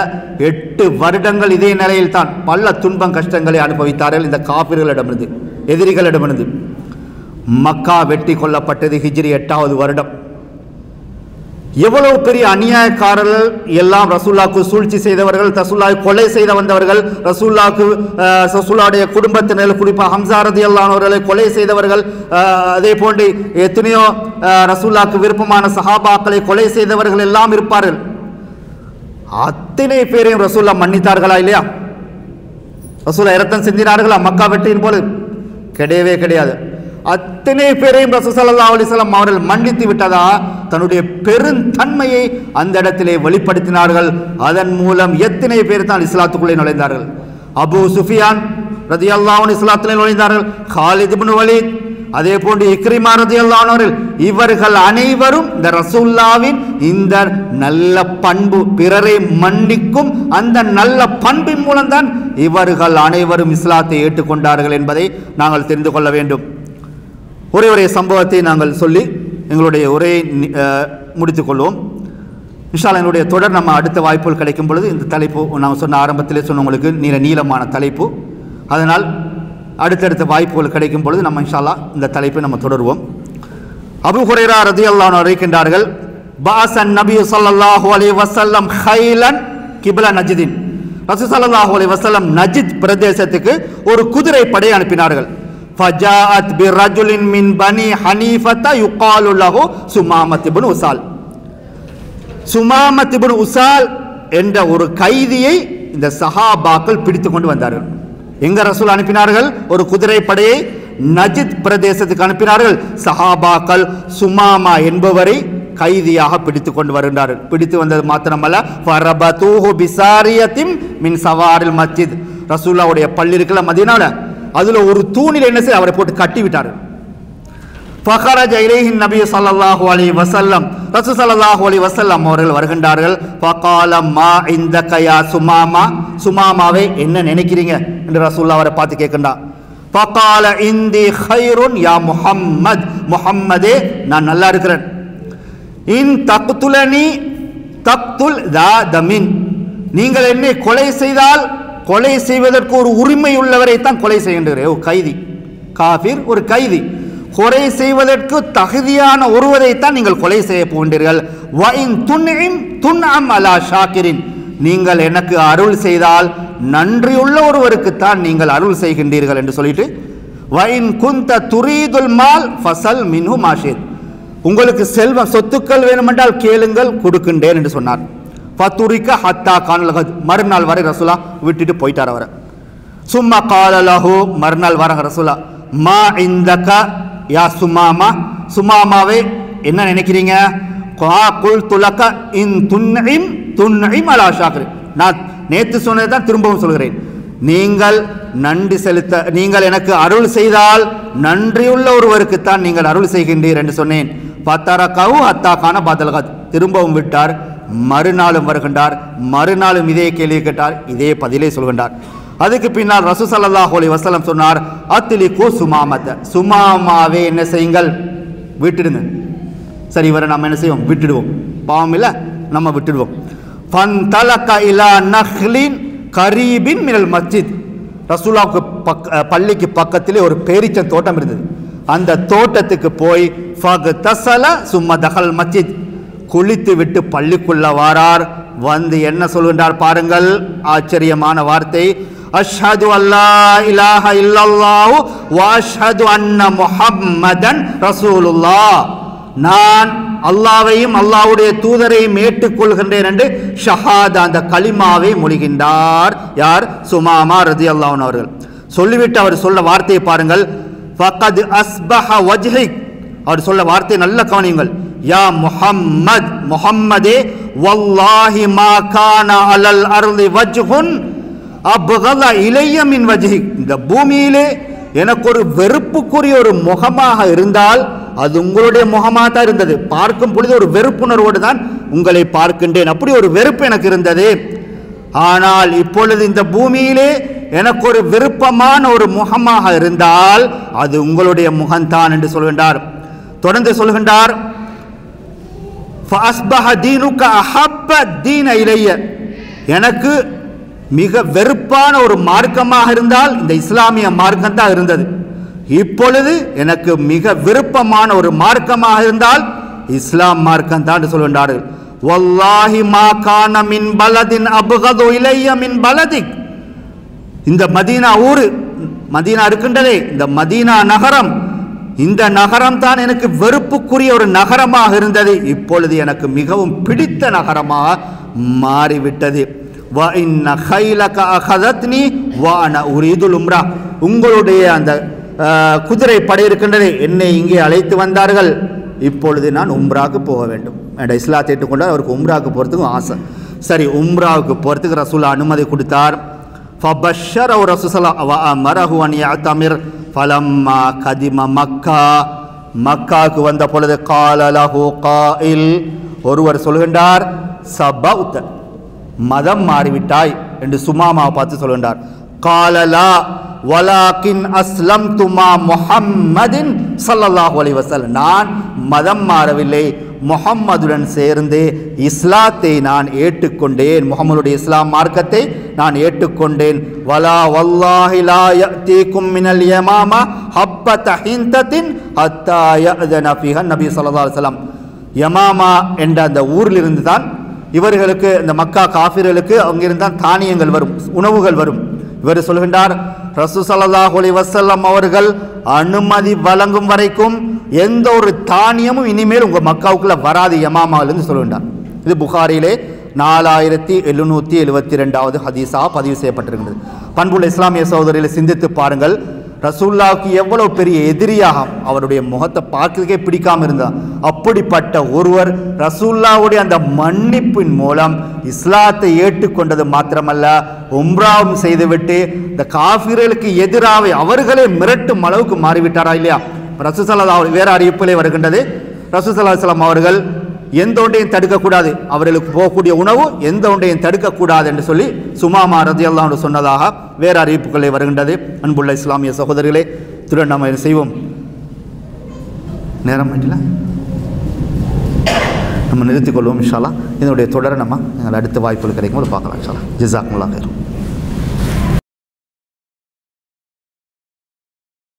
8 வருடங்கள் இதே நிலையில் தான் பல துன்பம் கஷ்டங்களை அனுபவித்தார்கள் இந்த காபிர்களிடமிருந்து, எதிரிகளிடமிருந்து. மக்கா வெற்றி கொள்ளப்பட்டது ஹிஜ்ரி 8வது வருடம். எவ்வளவு பெரிய அநியாயக்காரர்கள் எல்லாம் ரசூலுல்லாஹ்க்கு சூழ்ச்சி செய்தவர்கள், ரசூலுல்லாஹை கொலை செய்த வந்தவர்கள், ரசூலுல்லாஹுடைய குடும்பத்தினர், குறிப்பாக ஹம்சா ரலியல்லாஹு அவர்களை கொலை செய்தவர்கள், அதே போன்று எத்தனையோ ரசூலுல்லாஹ்க்கு விருப்பமான சஹாபாக்களை கொலை செய்தவர்கள் எல்லாம் இருப்பார்கள். அத்தனை பேரையும் ரசூலுல்லாஹ் மன்னித்தார்களா இல்லையா? ரசூலுல்லாஹ் இரத்தம் சிந்தினார்களா மக்கா வெற்றியின் போது? கிடையவே கிடையாது. அத்தனை பேரையும் ரசூல் ஸல்லல்லாஹு அலைஹி வஸல்லம் அவர்கள் மன்னித்து விட்டதா தன்னுடைய பெருந்தன்மையை அந்த இடத்திலே வெளிப்படுத்தினார்கள். அதன் மூலம் எத்தனை பேர் தான் இஸ்லாத்துக்குள்ளே நுழைந்தார்கள்? அபூ சுஃபியான் ரலியல்லாஹு அன்ஹு இஸ்லாத்திலே நுழைந்தார்கள். காலித் இப்னு வலீத், அதே போன்று இக்ரிமா ரலியல்லாஹு அன்ஹு, இவர்கள் அனைவரும் இந்த ரசூலுல்லாஹ்வின் இந்த நல்ல பண்பு, பிறரை மன்னிக்கும் அந்த நல்ல பண்பின் மூலம்தான் இவர்கள் அனைவரும் இஸ்லாத்தை ஏற்றுக்கொண்டார்கள் என்பதை நாங்கள் தெரிந்து கொள்ள வேண்டும். ஒரே சம்பவத்தை நாங்கள் சொல்லி எங்களுடைய உரையை முடித்துக்கொள்வோம். இன்ஷா அல்லாஹ் எங்களுடைய தொடர் நம்ம அடுத்த வாய்ப்புகள் கிடைக்கும் பொழுது இந்த தலைப்பு நான் சொன்ன ஆரம்பத்திலே சொன்ன உங்களுக்கு நீளமான தலைப்பு, அதனால் அடுத்தடுத்த வாய்ப்புகள் கிடைக்கும் பொழுது நம்ம இன்ஷா அல்லாஹ் இந்த தலைப்பை நம்ம தொடருவோம். அபூ ஹுரைரா ரலியல்லாஹு அன்ஹு அறிவிக்கின்றார்கள், பஅஸன் நபி ஸல்லல்லாஹு அலைஹி வஸல்லம் கைலன் கிப்ல நஜ்தின். ரசூல் ஸல்லல்லாஹு அலைஹி வஸல்லம் நஜ்த் பிரதேசத்துக்கு ஒரு குதிரை படை அனுப்பினார்கள். ஃபஜாஅத் பிரஜுலின் மின் பனி ஹனீஃபத யுகாலு லஹு சுமாமத் இப்னு உசால். சுமாமத் இப்னு உசால் என்ற ஒரு கைதியை இந்த சஹாபாக்கள் பிடித்து கொண்டு வந்தார்கள். எங்க ரசூல் அனுப்பினார்கள்? ஒரு குதிரை படையை நஜித் பிரதேசத்துக்கு அனுப்பினார்கள். சஹாபாக்கள் சுமாமா என்பவரை கைதியாக பிடித்து கொண்டு வருகின்றார்கள். பிடித்து வந்தது மாத்திரமல்ல, ஃபரபதூஹு பிசாரியத்தின் மின் சவாரில் மஸ்ஜித். ரசூலுல்லாஹ்வுடைய பள்ளி இருக்கல மதீனால, அதுல ஒரு தூணில் என்ன செய்ய அவரை போட்டு கட்டி விட்டார்கள். ஃபகரஜ இலைஹி நபி ஸல்லல்லாஹு அலைஹி வஸல்லம், ரசூல் ஸல்லல்லாஹு அலைஹி வஸல்லம் அவர்கள் வருகின்றார்கள். ஃபகால மா இந்தக யா சுமாமா, சுமாமாவே என்ன நினைக்கிறீங்க என்று ரசூலுல்லாஹ் அவரை பார்த்து கேட்கின்றார். ஃபகால இந்தி கைருன் யா முஹம்மத், முஹம்மதே நான் நல்லா இருக்கிறேன். இன் தக்துலனி தக்துல் தா தமின், நீங்கள் என்னை கொலை செய்தால் கொலை செய்வதற்கு ஒரு உரிமை உள்ளவரை தான் கொலை செய்கின்றீர்கள். ஒரு கைதி, காஃபிர், ஒரு கைதி, கொலை செய்வதற்கு தகுதியான ஒருவரைத்தான் நீங்கள் கொலை செய்ய போகின்றீர்கள். வஇன் துன்இம் துன்அம் அலா ஷாக்கிரின், நீங்கள் எனக்கு அருள் செய்தால் நன்றியுள்ள ஒருவருக்குத்தான் நீங்கள் அருள் செய்கின்றீர்கள் என்று சொல்லிட்டு, வஇன் குந்த துரீதுல் மால் ஃபசல் மின்ஹு மாஷித், உங்களுக்கு செல்வ சொத்துக்கள் வேணுமென்றால் கேளுங்கள் கொடுக்கின்றேன் என்று சொன்னார். ஃபதுரிக ஹத்தா கானல், மறுநாள் வரை ரசூலா விட்டுட்டு போயிட்டார் அவரை. சும்மா கால லஹு, மறுநாள் வர ரசூலா, மா இந்தக யா சுமாமா, சுமாமாவே என்ன நினைக்கிறீங்க? குல்து லக இன் துன்இம் துன்இம் அலா ஷாக்கிர், நான் நேற்று சொன்னதை தான் திரும்பவும் சொல்கிறேன். நீங்கள் நன்றி செலுத்த, நீங்கள் எனக்கு அருள் செய்தால் நன்றியுள்ள ஒருவருக்குத்தான் நீங்கள் அருள் செய்கின்றீர் என்று சொன்னேன். பத்தரகவு ஹத்தா கான பாதல்கத், திரும்பவும் விட்டார். மறுநாளும் வருகின்றார், மறுநாளும் இதே கேள்வி கேட்டார், இதே பதிலை சொல்கின்றார். அதுக்கு பின்னால் ரசூல் ஸல்லல்லாஹு அலைஹி வஸல்லம் சொன்னார், அத்லிகு சுமாமத, சுமாமாவே என்ன செய்யுங்கள்? விட்டுடுங்க. சரி, இவரை நம்ம என்ன செய்வோம்? விட்டுடுவோம். பாவம் இல்லை, நம்ம விட்டுடுவோம். ஃபன்தலக இலா நஹ்லின் கரீபின் மினல் மஸ்ஜித், ரசூலுல்லாஹ்வுக்கு பள்ளிக்கு பக்கத்திலே ஒரு பேரீச்சம் தோட்டம் இருந்தது. அந்த தோட்டத்துக்கு போய் ஃபக்தஸல சும்ம தஹல் மஸ்ஜித், குளித்து விட்டு பள்ளிக்குள்ள வாரார். வந்து என்ன சொல்கின்றார் பாருங்கள், ஆச்சரியமான வார்த்தை. அஷ்ஹது அல்லா இலாஹ இல்லல்லாஹு வ அஷ்ஹது அன்ன முஹம்மதன் ரசூலுல்லாஹ், நான் அல்லாஹ்வையும் அல்லாஹ்வுடைய தூதரையும் ஏற்றுக்கொள்கின்றேன் என்று ஷஹாதா, அந்த கலிமாவை மொழிகின்றார். யார்? சுமாமா ரலியல்லாஹு அன்ஹு அவர்கள். சொல்லிவிட்டு அவர் சொல்ல வார்த்தையை பாருங்கள். ஃபகத் அஸ்பஹ வஜ்ஹிக், அவர் சொல்ல வார்த்தையை நல்ல கவனியுங்கள். யா முஹம்மத், முஹம்மதே, வல்லாஹி மா கான அலல் அர்தி வஜ்ஹுன் அப்கத இலைய மின் வஜ்ஹிக், இந்த பூமியிலே எனக்கு ஒரு வெறுப்புக்குரிய ஒரு முகமாக இருந்தால் அது உங்களுடைய முகமாக தான் இருந்தது. பார்க்கும் பொழுது ஒரு வெறுப்புணர்வோடு தான் உங்களை பார்க்கின்றேன், அப்படி ஒரு வெறுப்பு எனக்கு இருந்தது. ஆனால் இப்பொழுது இந்த பூமியிலே எனக்கு ஒரு விருப்பமான ஒரு முகமாக இருந்தால் அது உங்களுடைய முகம்தான் என்று சொல்கின்றார். தொடர்ந்து சொல்கின்றார், எனக்கு மிக வெறுப்பான ஒரு மார்க்கமாக இருந்தால் இந்த இஸ்லாமிய மார்க்கம் தான் இருந்தது. இப்பொழுது எனக்கு மிக விருப்பமான ஒரு மார்க்கமாக இருந்தால் இஸ்லாம் மார்க்கம் தான் சொல்கின்றார்கள். வல்லாஹி மா கான மின் பலதின் அப்கது இலைய மின் பலதிக். இந்த மதீனா ஊர், மதீனா இருக்கின்றதே, இந்த மதீனா நகரம், இந்த நகரம் தான் எனக்கு வெறுப்புக்குரிய ஒரு நகரமாக இருந்தது, இப்பொழுது எனக்கு மிகவும் பிடித்த நகரமாக மாறிவிட்டது. வ இன்ன கைலக அகதத்னி வ அன உரீதுல் உம்ரா. உங்களுடைய அந்த குதிரை படை இருக்கின்றதே, என்னை இங்கே அழைத்து வந்தார்கள், இப்பொழுது நான் உம்ராவுக்கு போக வேண்டும். இஸ்லாத்தை ஏற்றுக்கொண்டால் அவருக்கு உம்ராவுக்கு போகிறதுக்கும் ஆசை. சரி, உம்ராவுக்கு போகிறதுக்கு ரசூல் அனுமதி கொடுத்தார். فبشره رسول الله وامره ان يعتمر فلما قدم مكه. மக்காவுக்கு வந்த பொழுது قال له قائل, ஒருவர் சொல்கின்றார், சபௌத, மதம் மாறிவிட்டாய் என்று சுமாமாவை பார்த்து சொல்கின்றார். قال لا ولكن اسلمت مع محمد صلى الله عليه وسلم. நான் மதம் மாறவில்லை, முஹம்மதுடன் சேர்ந்து இஸ்லாத்தை நான் ஏற்றுக்கொண்டேன், முஹம்மதுடைய இஸ்லாம் மார்க்கத்தை நான் ஏற்றுக்கொண்டேன். வலா வல்லாஹி லா யஅதீகும் மினல் யமாமா ஹப்பத ஹிந்தத்தின் ஹத்தா யஅதன ஃபீஹா நபி ஸல்லல்லாஹு அலைஹி வஸல்லம். யமாமா என்ற அந்த ஊரிலிருந்து தான் இவர்களுக்கு, இந்த மக்கா காஃபிர்களுக்கு அங்கிருந்து தான் தானியங்கள் வரும், உணவுகள் வரும். இவர் சொல்கின்றார், ரசூல் ஸல்லல்லாஹு அலைஹி வஸல்லம் அவர்கள் அனுமதி வழங்கும் வரைக்கும் எந்த ஒரு தானியமும் இனிமேல் உங்கள் மக்காவுக்குள்ள வராது யமாமாவிலிருந்து சொல்கின்றார். இது புகாரிலே 4772வது ஹதீஸாக பதிவு செய்யப்பட்டிருக்கிறது. பண்புள்ள இஸ்லாமிய சகோதரிகளை சிந்தித்து பாருங்கள், ரசூல்லாவுக்கு எவ்வளவு பெரிய எதிரியாக, அவருடைய முகத்தை பார்க்கறதுக்கே பிடிக்காம இருந்தார். அப்படிப்பட்ட ஒருவர் ரசூல்லாவுடைய அந்த மன்னிப்பின் மூலம் இஸ்லாத்தை ஏற்றுக்கொண்டது மாத்திரமல்ல, உம்ராவும் செய்துவிட்டு இந்த காஃபிர்களுக்கு எதிராக அவர்களே மிரட்டும் அளவுக்கு மாறிவிட்டாரா இல்லையா? ரசூல் ஸல்லல்லாஹு அலைஹி வேற அறிவிப்பிலே வருகின்றது, ரசூல் ஸல்லல்லாஹு அலைஹி வஸல்லம் அவர்கள் எந்த ஒன்றையும் தடுக்கக்கூடாது, அவர்களுக்கு போகக்கூடிய உணவு எந்த ஒன்றையும் தடுக்கக்கூடாது என்று சொல்லி சுமாமா ரலியல்லாஹு அன்ஹு சொன்னதாக வேறு அறிவிப்புகளே வருகின்றது. அன்புள்ள இஸ்லாமிய சகோதரிகளே, இத்துடன் நம்ம செய்வோம். நேரம் ஆயிட்டல, நம்ம நிறுத்திக் கொள்வோம் இன்ஷா அல்லாஹ். இதனுடைய தொடரை நம்ம அடுத்த வாய்ப்புகள் கிடைக்கும் போது பார்க்கலாம் இன்ஷா அல்லாஹ். ஜஸாக்குமுல்லாஹ் ஹைர்.